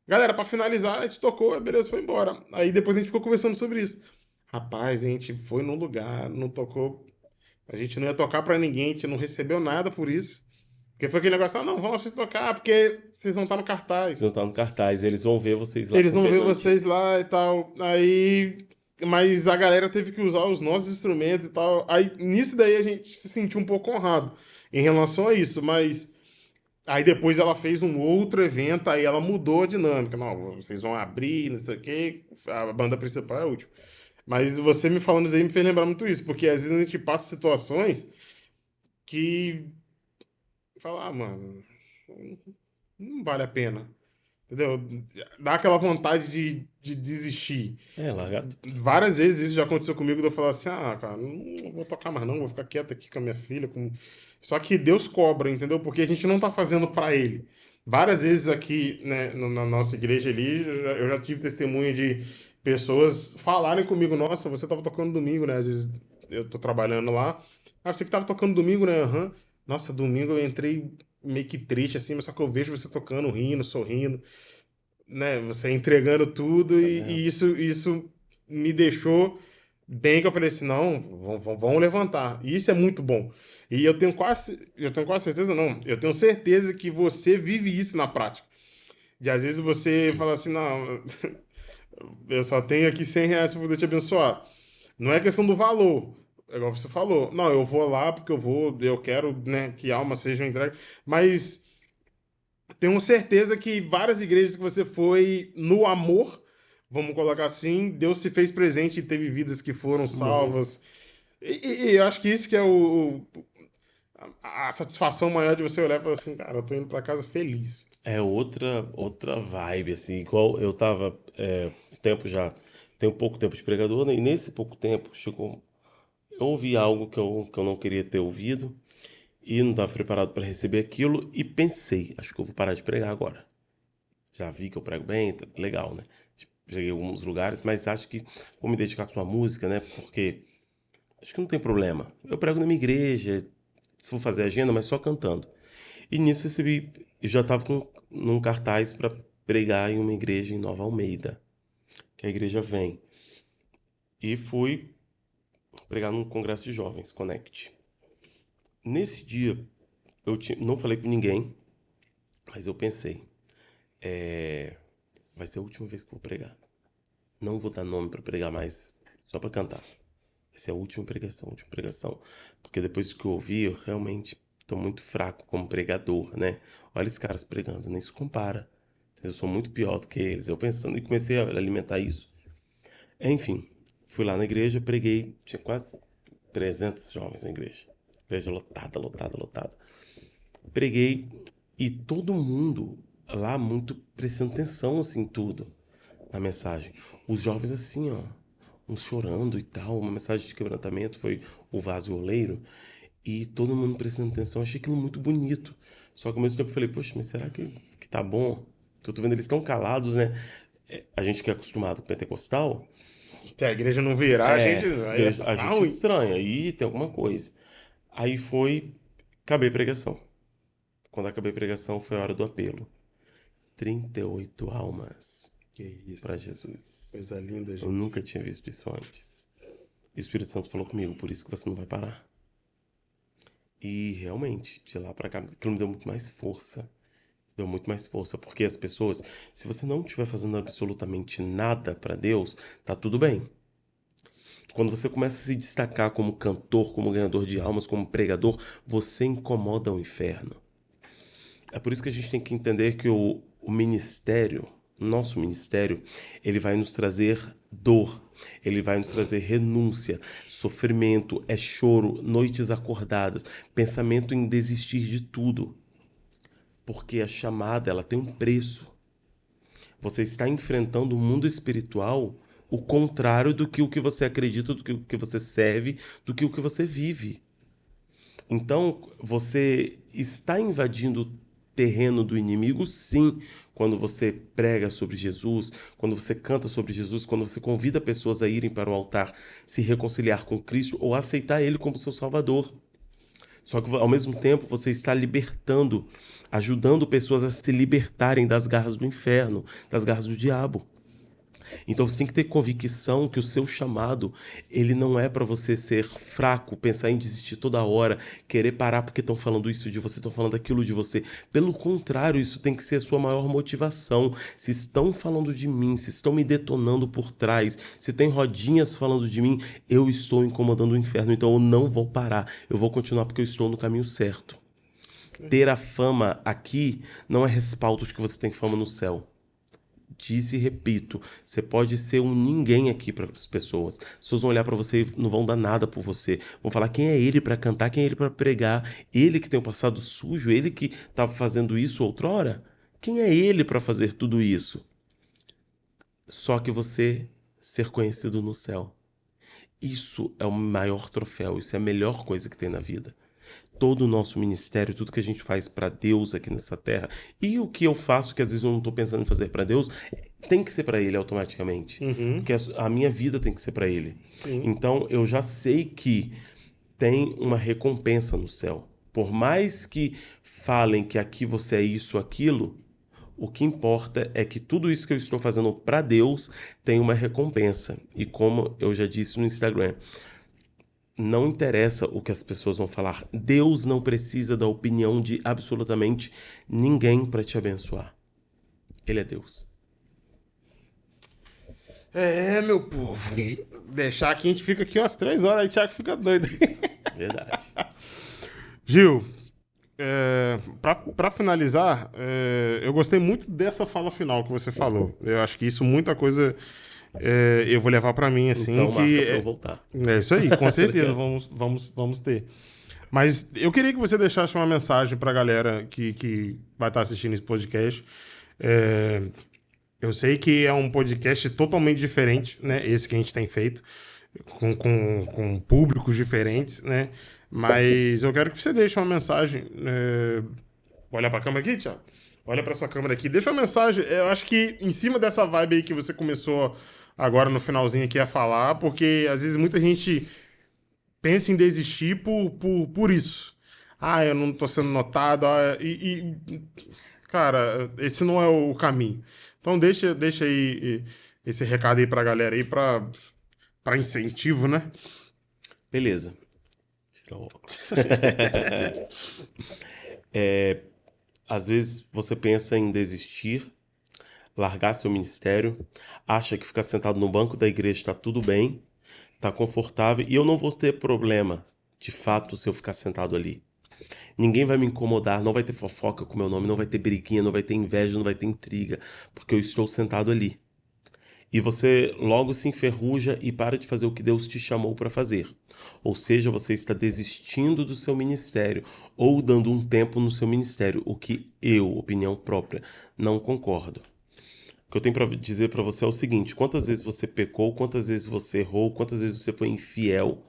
Galera, pra finalizar, a gente tocou, beleza, foi embora. Aí depois a gente ficou conversando sobre isso. Rapaz, a gente foi num lugar, não tocou. A gente não ia tocar pra ninguém, a gente não recebeu nada por isso. Porque foi aquele negócio, não, vamos lá pra vocês tocar, porque vocês vão estar no Se não cartaz. tá no cartaz, eles vão ver vocês lá Eles com o vão ver Fernandinho. vocês lá e tal. Aí. Mas a galera teve que usar os nossos instrumentos e tal. Aí nisso daí a gente se sentiu um pouco honrado em relação a isso. Mas aí depois ela fez um outro evento, aí ela mudou a dinâmica. Não, vocês vão abrir, não sei o quê. A banda principal é a última. Mas você me falando isso aí me fez lembrar muito isso, porque às vezes a gente passa situações que. Fala, mano, não vale a pena. Entendeu? Dá aquela vontade de desistir. É, larga. Várias vezes isso já aconteceu comigo, de eu falar assim, cara, não vou tocar mais não, vou ficar quieto aqui com a minha filha. Só que Deus cobra, entendeu? Porque a gente não tá fazendo pra ele. várias vezes aqui, né, na nossa igreja ali, eu já tive testemunho de pessoas falarem comigo, nossa, você tava tocando domingo, né? Às vezes eu tô trabalhando lá. Ah, você que tava tocando domingo, né? Aham. Nossa, domingo eu entrei meio que triste assim, mas só que eu vejo você tocando, rindo, sorrindo, né? Você entregando tudo É, e isso me deixou bem que eu falei assim, não, vamos levantar. E isso é muito bom. E eu tenho quase certeza, não, eu tenho certeza que você vive isso na prática. De às vezes você fala assim, não, eu só tenho aqui R$ 100 para poder te abençoar. Não é questão do valor, é igual você falou. Não, eu vou lá porque eu quero, né, que almas sejam entregues. Mas tenho certeza que várias igrejas que você foi no amor, vamos colocar assim, Deus se fez presente e teve vidas que foram muito. salvas. E eu acho que isso que é a satisfação maior de você olhar e falar assim, cara, eu tô indo pra casa feliz. É outra vibe, assim, igual eu tava, tempo já, tenho pouco tempo de pregador, né? E nesse pouco tempo chegou, eu ouvi algo que eu não queria ter ouvido e não estava preparado para receber aquilo e pensei, acho que eu vou parar de pregar agora. Já vi que eu prego bem, tá legal, né? Cheguei em alguns lugares, mas acho que vou me dedicar só à música, né? Porque acho que não tem problema. Eu prego na minha igreja, vou fazer agenda, mas só cantando. E nisso eu recebi, eu já estava num cartaz para pregar em uma igreja em Nova Almeida, que a igreja vem. E fui pregar num congresso de jovens, Connect. Nesse dia, não falei com ninguém, mas eu pensei, vai ser a última vez que eu vou pregar. Não vou dar nome para pregar mais, só para cantar. Essa é a última pregação. Porque depois que eu ouvi, eu realmente estou muito fraco como pregador, né? Olha esses caras pregando, nem se compara. Eu sou muito pior do que eles. Eu pensando e comecei a alimentar isso. Enfim, fui lá na igreja, preguei. Tinha quase 300 jovens na igreja. Igreja lotada, lotada, lotada. Preguei e todo mundo lá muito prestando atenção assim tudo na mensagem. Os jovens assim, ó, uns chorando e tal, uma mensagem de quebrantamento foi o vaso e o oleiro e todo mundo prestando atenção. Achei aquilo muito bonito. Só que ao mesmo tempo eu falei, poxa, mas será que tá bom? Que eu tô vendo eles tão calados, né? A gente que é acostumado com pentecostal, Se a igreja não virar, aí a tá gente ruim. estranha, aí tem alguma coisa. Aí foi, acabei a pregação. Quando acabei a pregação foi a hora do apelo. 38 almas Que para isso. Jesus. Coisa linda, Eu gente. nunca tinha visto isso antes. E o Espírito Santo falou comigo, por isso que você não vai parar. E realmente, de lá pra cá, aquilo me deu muito mais força. Deu muito mais força, porque as pessoas, se você não estiver fazendo absolutamente nada para Deus, tá tudo bem. Quando você começa a se destacar como cantor, como ganhador de almas, como pregador, você incomoda o inferno. É por isso que a gente tem que entender que o ministério, nosso ministério, ele vai nos trazer dor, ele vai nos trazer renúncia, sofrimento, é choro, noites acordadas, pensamento em desistir de tudo, porque a chamada ela tem um preço. Você está enfrentando o mundo espiritual o contrário do que o que você acredita, do que o que você serve, do que o que você vive. Então, você está invadindo o terreno do inimigo, sim, quando você prega sobre Jesus, quando você canta sobre Jesus, quando você convida pessoas a irem para o altar, se reconciliar com Cristo ou aceitar Ele como seu Salvador. Só que, ao mesmo tempo, você está libertando, ajudando pessoas a se libertarem das garras do inferno, das garras do diabo. Então você tem que ter convicção que o seu chamado, ele não é para você ser fraco, pensar em desistir toda hora, querer parar porque estão falando isso de você, estão falando aquilo de você. Pelo contrário, isso tem que ser a sua maior motivação. Se estão falando de mim, se estão me detonando por trás, se tem rodinhas falando de mim, eu estou incomodando o inferno, então eu não vou parar. Eu vou continuar porque eu estou no caminho certo. Ter a fama aqui não é respaldo de que você tem fama no céu. Disse e repito, você pode ser um ninguém aqui para as pessoas. As pessoas vão olhar para você e não vão dar nada por você. Vão falar quem é ele para cantar, quem é ele para pregar. Ele que tem o passado sujo, ele que estava fazendo isso outrora. Quem é ele para fazer tudo isso? Só que você ser conhecido no céu. Isso é o maior troféu, isso é a melhor coisa que tem na vida. Todo o nosso ministério, tudo que a gente faz para Deus aqui nessa terra, e o que eu faço, que às vezes eu não estou pensando em fazer para Deus, tem que ser para Ele automaticamente. Uhum. Porque a minha vida tem que ser para Ele. Sim. Então, eu já sei que tem uma recompensa no céu. Por mais que falem que aqui você é isso, aquilo, o que importa é que tudo isso que eu estou fazendo para Deus tem uma recompensa. E como eu já disse no Instagram, não interessa o que as pessoas vão falar. Deus não precisa da opinião de absolutamente ninguém para te abençoar. Ele é Deus. É, meu povo. Deixar aqui, a gente fica aqui umas 3 horas, aí o Thiago fica doido. Verdade. Gil, pra finalizar, eu gostei muito dessa fala final que você falou. Eu acho que isso, muita coisa, eu vou levar pra mim, assim, Então marca que para eu voltar. é isso aí, com certeza, vamos ter. Mas eu queria que você deixasse uma mensagem pra galera que vai estar assistindo esse podcast. É, eu sei que é um podcast totalmente diferente, né? Esse que a gente tem feito, com públicos diferentes, né? Mas eu quero que você deixe uma mensagem. Olha pra câmera aqui, Thiago. Olha pra sua câmera aqui. Deixa uma mensagem. Eu acho que em cima dessa vibe aí que você começou agora no finalzinho aqui a falar, porque às vezes muita gente pensa em desistir por isso. Ah, eu não tô sendo notado. Cara, esse não é o caminho. Então deixa aí esse recado aí pra galera aí pra incentivo, né? Beleza. Tira o óculos. Às vezes você pensa em desistir, largar seu ministério, acha que ficar sentado no banco da igreja está tudo bem, está confortável e eu não vou ter problema, de fato, se eu ficar sentado ali. Ninguém vai me incomodar, não vai ter fofoca com meu nome, não vai ter briguinha, não vai ter inveja, não vai ter intriga, porque eu estou sentado ali. E você logo se enferruja e para de fazer o que Deus te chamou para fazer. Ou seja, você está desistindo do seu ministério ou dando um tempo no seu ministério, o que eu, opinião própria, não concordo. O que eu tenho para dizer para você é o seguinte: quantas vezes você pecou, quantas vezes você errou, quantas vezes você foi infiel,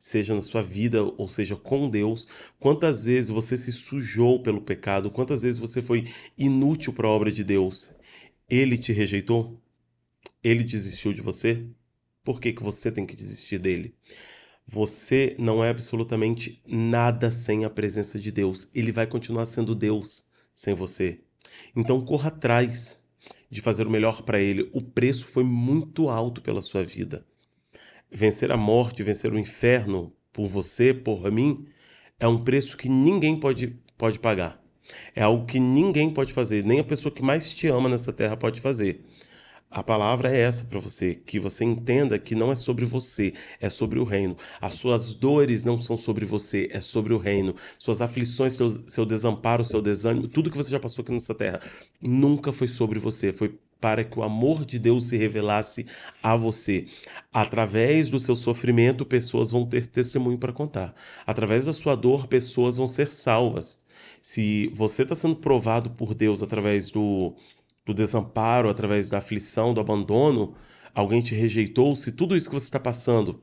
seja na sua vida ou seja com Deus, quantas vezes você se sujou pelo pecado, quantas vezes você foi inútil para a obra de Deus. Ele te rejeitou? Ele desistiu de você? Por que que você tem que desistir dele? Você não é absolutamente nada sem a presença de Deus. Ele vai continuar sendo Deus sem você. Então corra atrás de fazer o melhor para ele. O preço foi muito alto pela sua vida. Vencer a morte, vencer o inferno por você, por mim, é um preço que ninguém pode pagar. É algo que ninguém pode fazer, nem a pessoa que mais te ama nessa terra pode fazer. A palavra é essa para você, que você entenda que não é sobre você, é sobre o reino. As suas dores não são sobre você, é sobre o reino. Suas aflições, seu desamparo, seu desânimo, tudo que você já passou aqui nessa terra, nunca foi sobre você, foi para que o amor de Deus se revelasse a você. Através do seu sofrimento, pessoas vão ter testemunho para contar. Através da sua dor, pessoas vão ser salvas. Se você está sendo provado por Deus através do desamparo, através da aflição, do abandono, alguém te rejeitou, se tudo isso que você está passando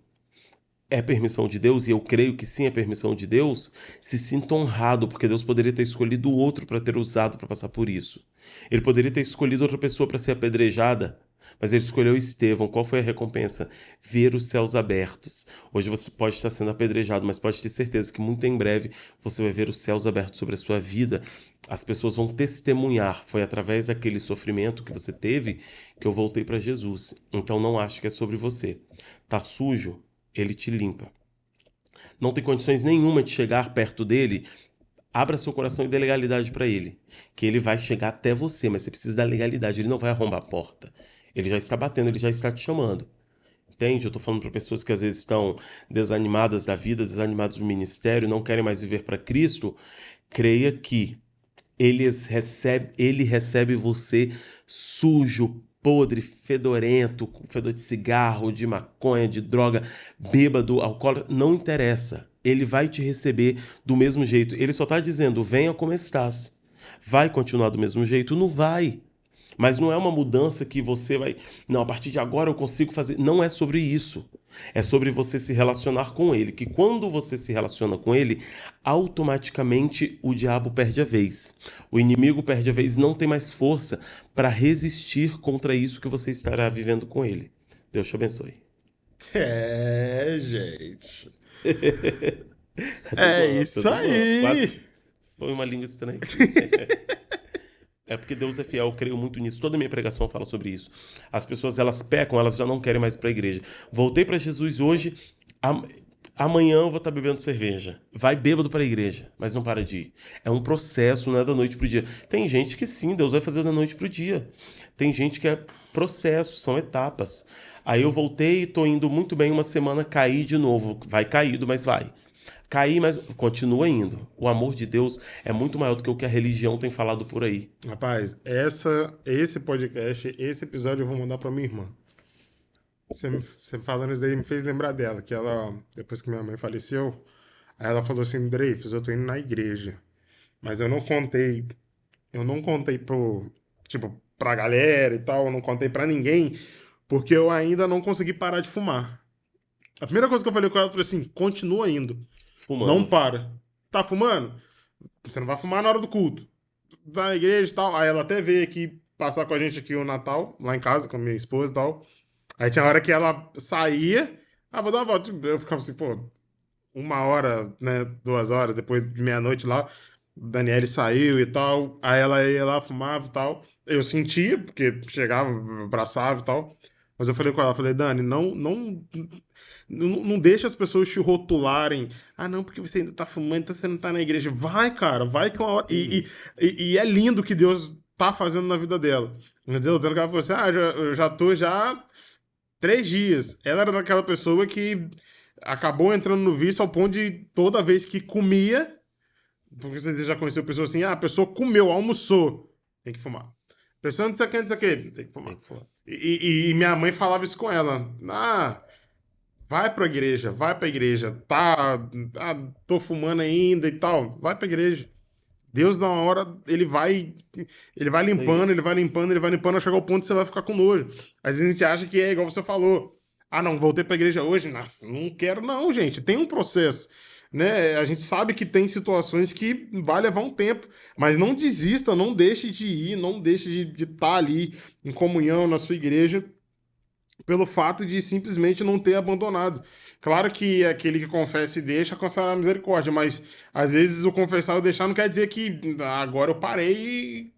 é permissão de Deus, e eu creio que sim é permissão de Deus, se sinta honrado, porque Deus poderia ter escolhido outro para ter usado para passar por isso. Ele poderia ter escolhido outra pessoa para ser apedrejada, mas ele escolheu Estevão. Qual foi a recompensa? Ver os céus abertos. Hoje você pode estar sendo apedrejado, mas pode ter certeza que muito em breve você vai ver os céus abertos sobre a sua vida. As pessoas vão testemunhar. Foi através daquele sofrimento que você teve que eu voltei para Jesus. Então não ache que é sobre você. Tá sujo? Ele te limpa. Não tem condições nenhuma de chegar perto dele? Abra seu coração e dê legalidade para ele, que ele vai chegar até você, mas você precisa da legalidade, ele não vai arrombar a porta. Ele já está batendo, ele já está te chamando. Entende? Eu estou falando para pessoas que às vezes estão desanimadas da vida, desanimadas do ministério, não querem mais viver para Cristo. Creia que ele recebe você sujo, podre, fedorento, com fedor de cigarro, de maconha, de droga, bêbado, alcoólatra, não interessa. Ele vai te receber do mesmo jeito. Ele só está dizendo, venha como estás. Vai continuar do mesmo jeito? Não vai. Mas não é uma mudança que você vai. Não, a partir de agora eu consigo fazer. Não é sobre isso. É sobre você se relacionar com ele. Que quando você se relaciona com ele, automaticamente o diabo perde a vez. O inimigo perde a vez e não tem mais força para resistir contra isso que você estará vivendo com ele. Deus te abençoe. É, gente. Tudo É bom, isso tudo bom. Quase aí. foi uma língua estranha aqui. É porque Deus é fiel, eu creio muito nisso. Toda minha pregação fala sobre isso. As pessoas, elas pecam, elas já não querem mais ir para a igreja. Voltei para Jesus hoje, am- amanhã eu vou estar bebendo cerveja. Vai bêbado para a igreja, mas não para de ir. É um processo, não é da noite pro dia. Tem gente que sim, Deus vai fazer da noite pro dia. Tem gente que é processo, são etapas. Aí eu voltei, tô indo muito bem uma semana, caí de novo. Vai caído, mas vai. Caí, mas continua indo. O amor de Deus é muito maior do que o que a religião tem falado por aí. Rapaz, esse podcast, esse episódio eu vou mandar pra minha irmã. Você falando isso daí me fez lembrar dela, que ela, depois que minha mãe faleceu, aí ela falou assim, Dreyfus, eu tô indo na igreja. Mas eu não contei tipo, pra galera e tal, eu não contei pra ninguém, porque eu ainda não consegui parar de fumar. A primeira coisa que eu falei com ela, eu falei assim, continua indo, não Fumando. para. Tá fumando? Você não vai fumar na hora do culto. Tá na igreja e tal. Aí ela até veio aqui passar com a gente aqui o Natal, lá em casa, com a minha esposa e tal. Aí tinha hora que ela saía, vou dar uma volta. Eu ficava assim, pô, 1 hora, né, 2 horas, depois de meia-noite lá, o Daniele saiu e tal, aí ela ia lá, fumava e tal. Eu sentia, porque chegava, abraçava e tal. Mas eu falei com ela, falei, Dani, não deixa as pessoas te rotularem. Ah, não, porque você ainda tá fumando, então você não tá na igreja. Vai, cara, vai que uma hora. Sim, E é lindo o que Deus tá fazendo na vida dela. Entendeu? Tanto que ela falou assim, eu já tô já 3 dias. Ela era daquela pessoa que acabou entrando no vício ao ponto de toda vez que comia, porque você já conheceu pessoas assim, a pessoa comeu, almoçou, tem que fumar. Pessoa não sei o que, não sei o que, tem que tem fumar. que fumar. E minha mãe falava isso com ela. Vai pra igreja, tô fumando ainda e tal, vai pra igreja. Deus, na hora, ele vai Isso aí. limpando, ele vai limpando, ele vai limpando, até chegar ao ponto que você vai ficar com nojo. Às vezes a gente acha que é igual você falou. Ah, não, voltei pra igreja hoje. Nossa, não quero, não, gente. Tem um processo, né? A gente sabe que tem situações que vai levar um tempo, mas não desista, não deixe de ir, não deixe de estar ali em comunhão na sua igreja pelo fato de simplesmente não ter abandonado. Claro que aquele que confessa e deixa alcançará a misericórdia, mas às vezes o confessar ou deixar não quer dizer que agora eu parei,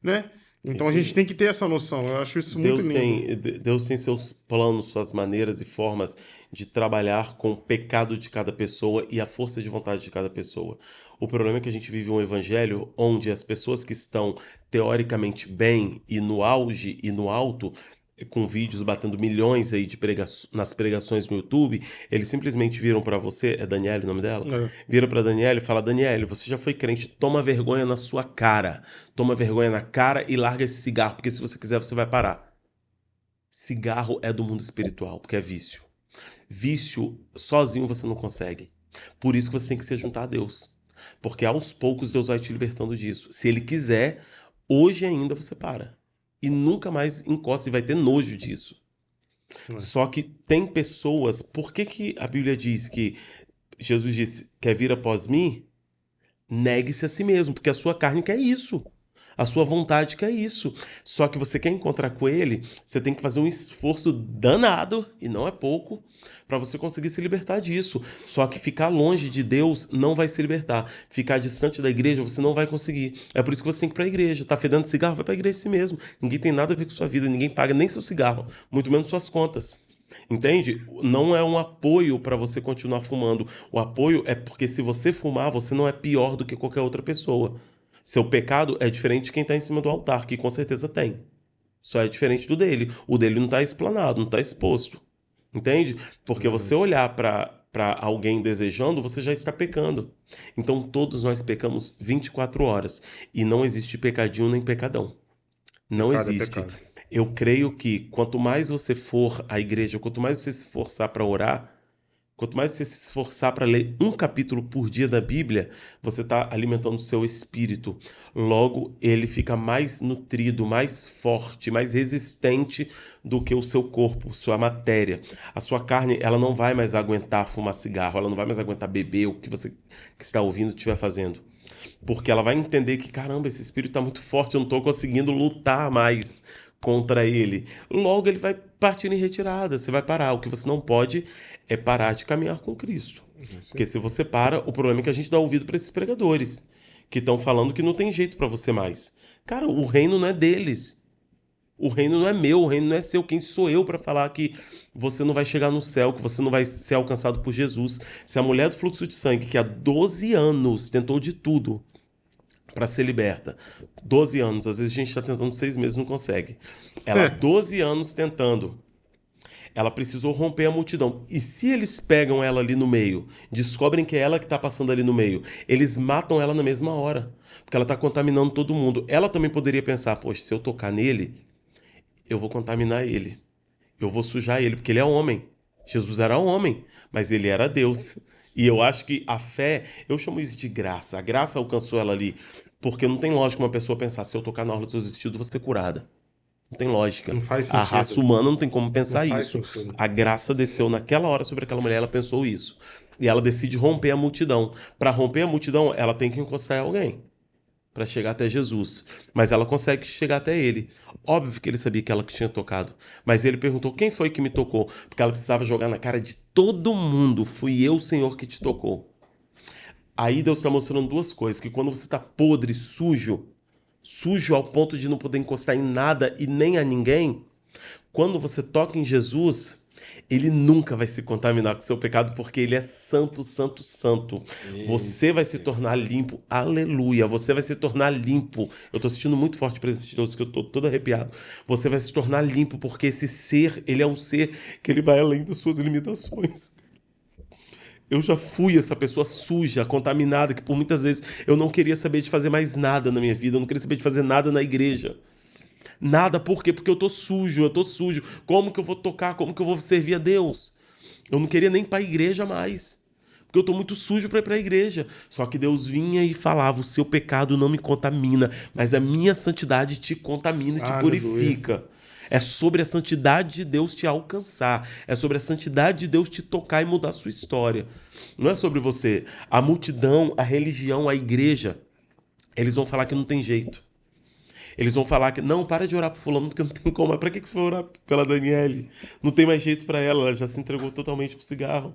né? Então a Isso gente aí. tem que ter essa noção. Eu acho isso muito Deus lindo. tem, Deus tem seus planos, suas maneiras e formas de trabalhar com o pecado de cada pessoa e a força de vontade de cada pessoa. O problema é que a gente vive um evangelho onde as pessoas que estão teoricamente bem e no auge e no alto, com vídeos batendo milhões aí nas pregações no YouTube, eles simplesmente viram para você, é Daniele o nome dela? É, Vira para Daniele e fala: Daniele, você já foi crente, toma vergonha na sua cara. Toma vergonha na cara e larga esse cigarro, porque se você quiser você vai parar. Cigarro é do mundo espiritual, porque é vício. Vício sozinho você não consegue. Por isso que você tem que se juntar a Deus. Porque aos poucos Deus vai te libertando disso. Se Ele quiser, hoje ainda você para. E nunca mais encosta e vai ter nojo disso. é. Só que tem pessoas. Por que, que a Bíblia diz que Jesus disse: quer vir após mim? Negue-se a si mesmo, porque a sua carne quer isso. A sua vontade quer isso. Só que você quer encontrar com ele, você tem que fazer um esforço danado, e não é pouco, para você conseguir se libertar disso. Só que ficar longe de Deus não vai se libertar. Ficar distante da igreja, você não vai conseguir. É por isso que você tem que ir para a igreja. Tá fedendo cigarro? Vai para a igreja si mesmo. Ninguém tem nada a ver com sua vida, ninguém paga nem seu cigarro, muito menos suas contas. Entende? Não é um apoio para você continuar fumando. O apoio é porque se você fumar, você não é pior do que qualquer outra pessoa. Seu pecado é diferente de quem está em cima do altar, que com certeza tem. Só é diferente do dele. O dele não está explanado, não está exposto. Entende? Porque você Verdade. olhar para alguém desejando, você já está pecando. Então todos nós pecamos 24 horas. E não existe pecadinho nem pecadão. Não Pecado é existe. pecado. Eu creio que quanto mais você for à igreja, quanto mais você se esforçar para orar, Quanto mais você se esforçar para ler um capítulo por dia da Bíblia, você está alimentando o seu espírito. Logo, ele fica mais nutrido, mais forte, mais resistente do que o seu corpo, sua matéria. A sua carne, ela não vai mais aguentar fumar cigarro, ela não vai mais aguentar beber o que você que está ouvindo estiver fazendo. Porque ela vai entender que, caramba, esse espírito está muito forte, eu não estou conseguindo lutar mais contra ele. Logo ele vai partir em retirada, você vai parar. O que você não pode é parar de caminhar com Cristo. Isso Porque aí. se você para, o problema é que a gente dá ouvido para esses pregadores que estão falando que não tem jeito para você mais. Cara, o reino não é deles. O reino não é meu, o reino não é seu. Quem sou eu para falar que você não vai chegar no céu, que você não vai ser alcançado por Jesus? Se a mulher do fluxo de sangue, que há 12 anos tentou de tudo para ser liberta. 12 anos, às vezes a gente está tentando 6 meses, não consegue. Ela, há É, 12 anos tentando, ela precisou romper a multidão. E se eles pegam ela ali no meio, descobrem que é ela que está passando ali no meio, eles matam ela na mesma hora, porque ela está contaminando todo mundo. Ela também poderia pensar, poxa, se eu tocar nele, eu vou contaminar ele. Eu vou sujar ele, porque ele é homem. Jesus era homem, mas ele era Deus. E eu acho que a fé, eu chamo isso de graça. A graça alcançou ela ali. Porque não tem lógica uma pessoa pensar, se eu tocar na orla do seu vestido, vou ser curada. Não tem lógica. não faz A raça sentido. humana não tem como Não pensar faz isso. sentido. A graça desceu naquela hora sobre aquela mulher, ela pensou isso. E ela decide romper a multidão. Para romper a multidão, ela tem que encostar em alguém para chegar até Jesus. Mas ela consegue chegar até ele. Óbvio que ele sabia que ela que tinha tocado. Mas ele perguntou: quem foi que me tocou? Porque ela precisava jogar na cara de todo mundo. Fui eu, Senhor, que te tocou. Aí Deus está mostrando duas coisas: que quando você está podre, sujo, sujo ao ponto de não poder encostar em nada e nem a ninguém, quando você toca em Jesus, ele nunca vai se contaminar com o seu pecado, porque ele é santo, santo, santo. Você vai se tornar limpo, aleluia. Você vai se tornar limpo. Eu tô sentindo muito forte a presença de Deus, que eu tô todo arrepiado. Você vai se tornar limpo, porque esse ser, ele é um ser que ele vai além das suas limitações. Eu já fui essa pessoa suja, contaminada, que por muitas vezes eu não queria saber de fazer mais nada na minha vida, eu não queria saber de fazer nada na igreja. Nada, por quê? Porque eu tô sujo, eu tô sujo. Como que eu vou tocar? Como que eu vou servir a Deus? Eu não queria nem ir para a igreja mais. Porque eu tô muito sujo para ir para a igreja. Só que Deus vinha e falava: o seu pecado não me contamina, mas a minha santidade te contamina e te Aleluia. purifica. É sobre a santidade de Deus te alcançar. É sobre a santidade de Deus te tocar e mudar a sua história. Não é sobre você. A multidão, a religião, a igreja, eles vão falar que não tem jeito. Eles vão falar que, não, para de orar pro fulano, porque não tem como. Mas pra que você vai orar pela Daniele? Não tem mais jeito pra ela, ela já se entregou totalmente pro cigarro.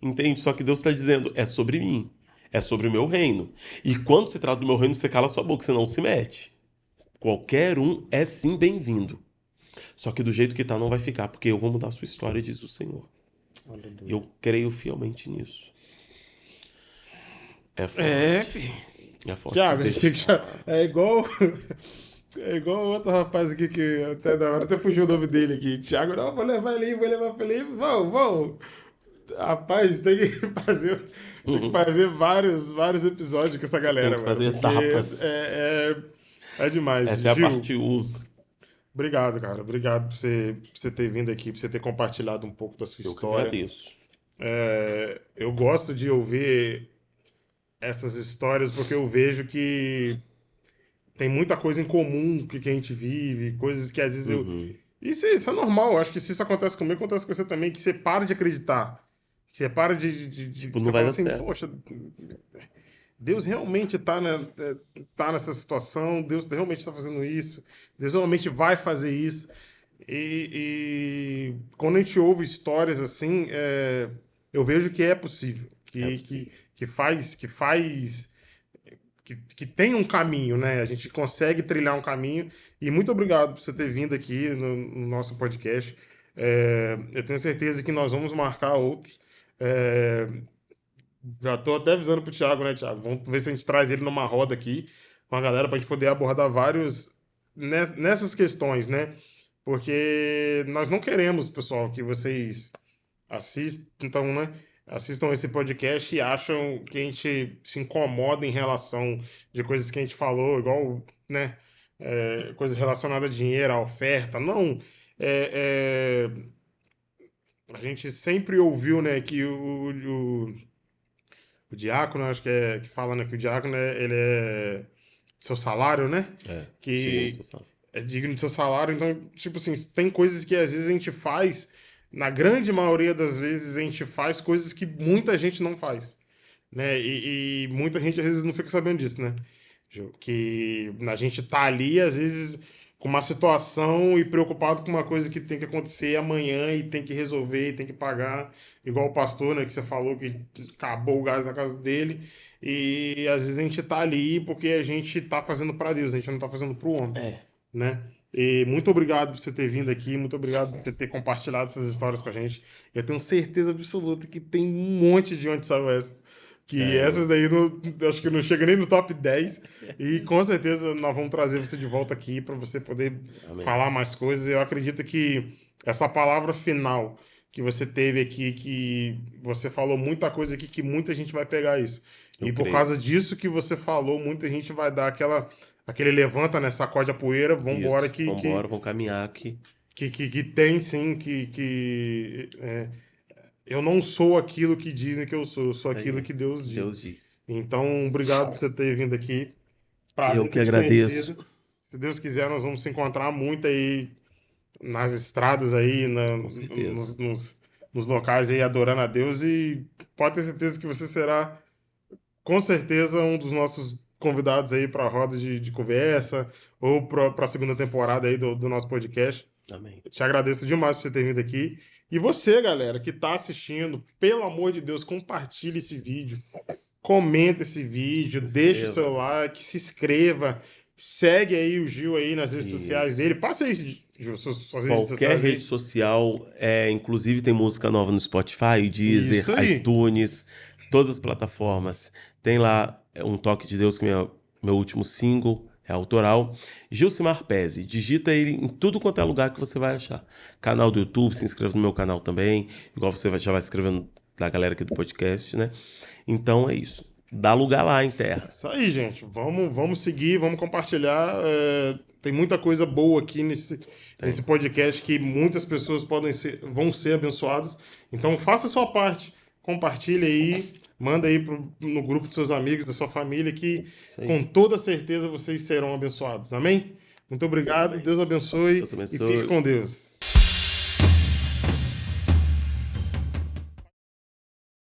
Entende? Só que Deus está dizendo, é sobre mim. É sobre o meu reino. E quando se trata do meu reino, você cala sua boca, você não se mete. Qualquer um é sim bem-vindo. Só que do jeito que tá, não vai ficar, porque eu vou mudar a sua história, diz o Senhor. Aleluia. Eu creio fielmente nisso. É É, forte. filho. É forte se Tiago, deixar. é igual. É igual outro rapaz aqui que até da hora até fugiu o nome dele aqui. Tiago, não, vou levar ele aí, vou levar ele aí. Vamos. Rapaz, tem que fazer vários episódios com essa Tem galera, que mano, fazer porque etapas. é demais. Essa é a Gil, parte um. obrigado, cara. Obrigado por você ter vindo aqui, por você ter compartilhado um pouco da sua Eu que história. agradeço. Eu gosto de ouvir essas histórias porque eu vejo que tem muita coisa em comum que a gente vive, coisas que às vezes eu. Uhum. Isso é normal, eu acho que se isso acontece comigo, acontece com você também, que você para de acreditar. Você para Tipo, não você vai fala dar assim, certo. poxa, Deus realmente tá nessa situação, Deus realmente está fazendo isso, Deus realmente vai fazer isso. E quando a gente ouve histórias assim, eu vejo que é possível, É que, que, possível. que tem um caminho, né? A gente consegue trilhar um caminho. E muito obrigado por você ter vindo aqui no nosso podcast. Eu tenho certeza que nós vamos marcar outros. É, já estou até avisando pro Thiago, né, Thiago? Vamos ver se a gente traz ele numa roda aqui com a galera para a gente poder abordar vários nessas questões, né? Porque nós não queremos, pessoal, que vocês assistam, né? Assistam esse podcast e acham que a gente se incomoda em relação de coisas que a gente falou, igual, né? Coisas relacionadas a dinheiro, a oferta. Não. É, a gente sempre ouviu, né, que o diácono, acho que que fala, né, que o diácono ele é seu salário, né? É, digno do Que seu salário. é digno do seu salário. Então, tipo assim, tem coisas que às vezes a gente faz, na grande maioria das vezes a gente faz coisas que muita gente não faz, né? E muita gente às vezes não fica sabendo disso, né? Que a gente tá ali, às vezes, com uma situação e preocupado com uma coisa que tem que acontecer amanhã e tem que resolver e tem que pagar, igual o pastor, né, que você falou que acabou o gás na casa dele. E às vezes a gente tá ali porque a gente tá fazendo para Deus, a gente não tá fazendo pro homem, É, né? E muito obrigado por você ter vindo aqui, muito obrigado por você ter compartilhado essas histórias com a gente. Eu tenho certeza absoluta que tem um monte de onde saiu essa. Que tem. essas daí acho que não chega nem no top 10. E com certeza nós vamos trazer você de volta aqui para você poder Amém. falar mais coisas. Eu acredito que essa palavra final que você teve aqui, que você falou muita coisa aqui, que muita gente vai pegar isso. Eu E por creio. causa disso que você falou, muita gente vai dar aquele levanta, né? Sacode a poeira, vambora, Isso. Vambora, vamos caminhar aqui. que tem sim, eu não sou aquilo que dizem que eu sou Isso aquilo aí. que Deus Que diz. Deus diz. Então, obrigado por você ter vindo aqui. Eu Prazer que ter te agradeço. conhecido. Se Deus quiser, nós vamos se encontrar muito aí nas estradas aí, Com certeza. nos locais aí, adorando a Deus. E pode ter certeza que você será, com certeza, um dos nossos convidados aí para a roda de conversa ou para a segunda temporada aí do nosso podcast. Amém. Eu te agradeço demais por você ter vindo aqui. E você, galera, que está assistindo, pelo amor de Deus, compartilhe esse vídeo, comenta esse vídeo, Se deixa o seu inscreva. like, se inscreva, segue aí o Gil aí nas redes sociais Isso. dele. Passa aí, Gil, suas redes Qualquer sociais rede aí. social, inclusive tem música nova no Spotify, Deezer, Isso aí. iTunes, todas as plataformas. Tem lá Um Toque de Deus, que é meu último single, é autoral. Gilcimar Pese, digita ele em tudo quanto é lugar que você vai achar. Canal do YouTube, se inscreva no meu canal também, igual você já vai se inscrevendo da galera aqui do podcast, né? Então é isso. Dá lugar lá em terra. Isso aí, gente. Vamos seguir, vamos compartilhar. Tem muita coisa boa aqui nesse Tem. podcast que muitas pessoas vão ser abençoadas. Então, faça a sua parte. Compartilhe aí, manda aí no grupo dos seus amigos, da sua família, que Isso com aí. toda certeza vocês serão abençoados. Amém? Muito obrigado, Amém. Deus abençoe Deus e fique abençoe. com Deus.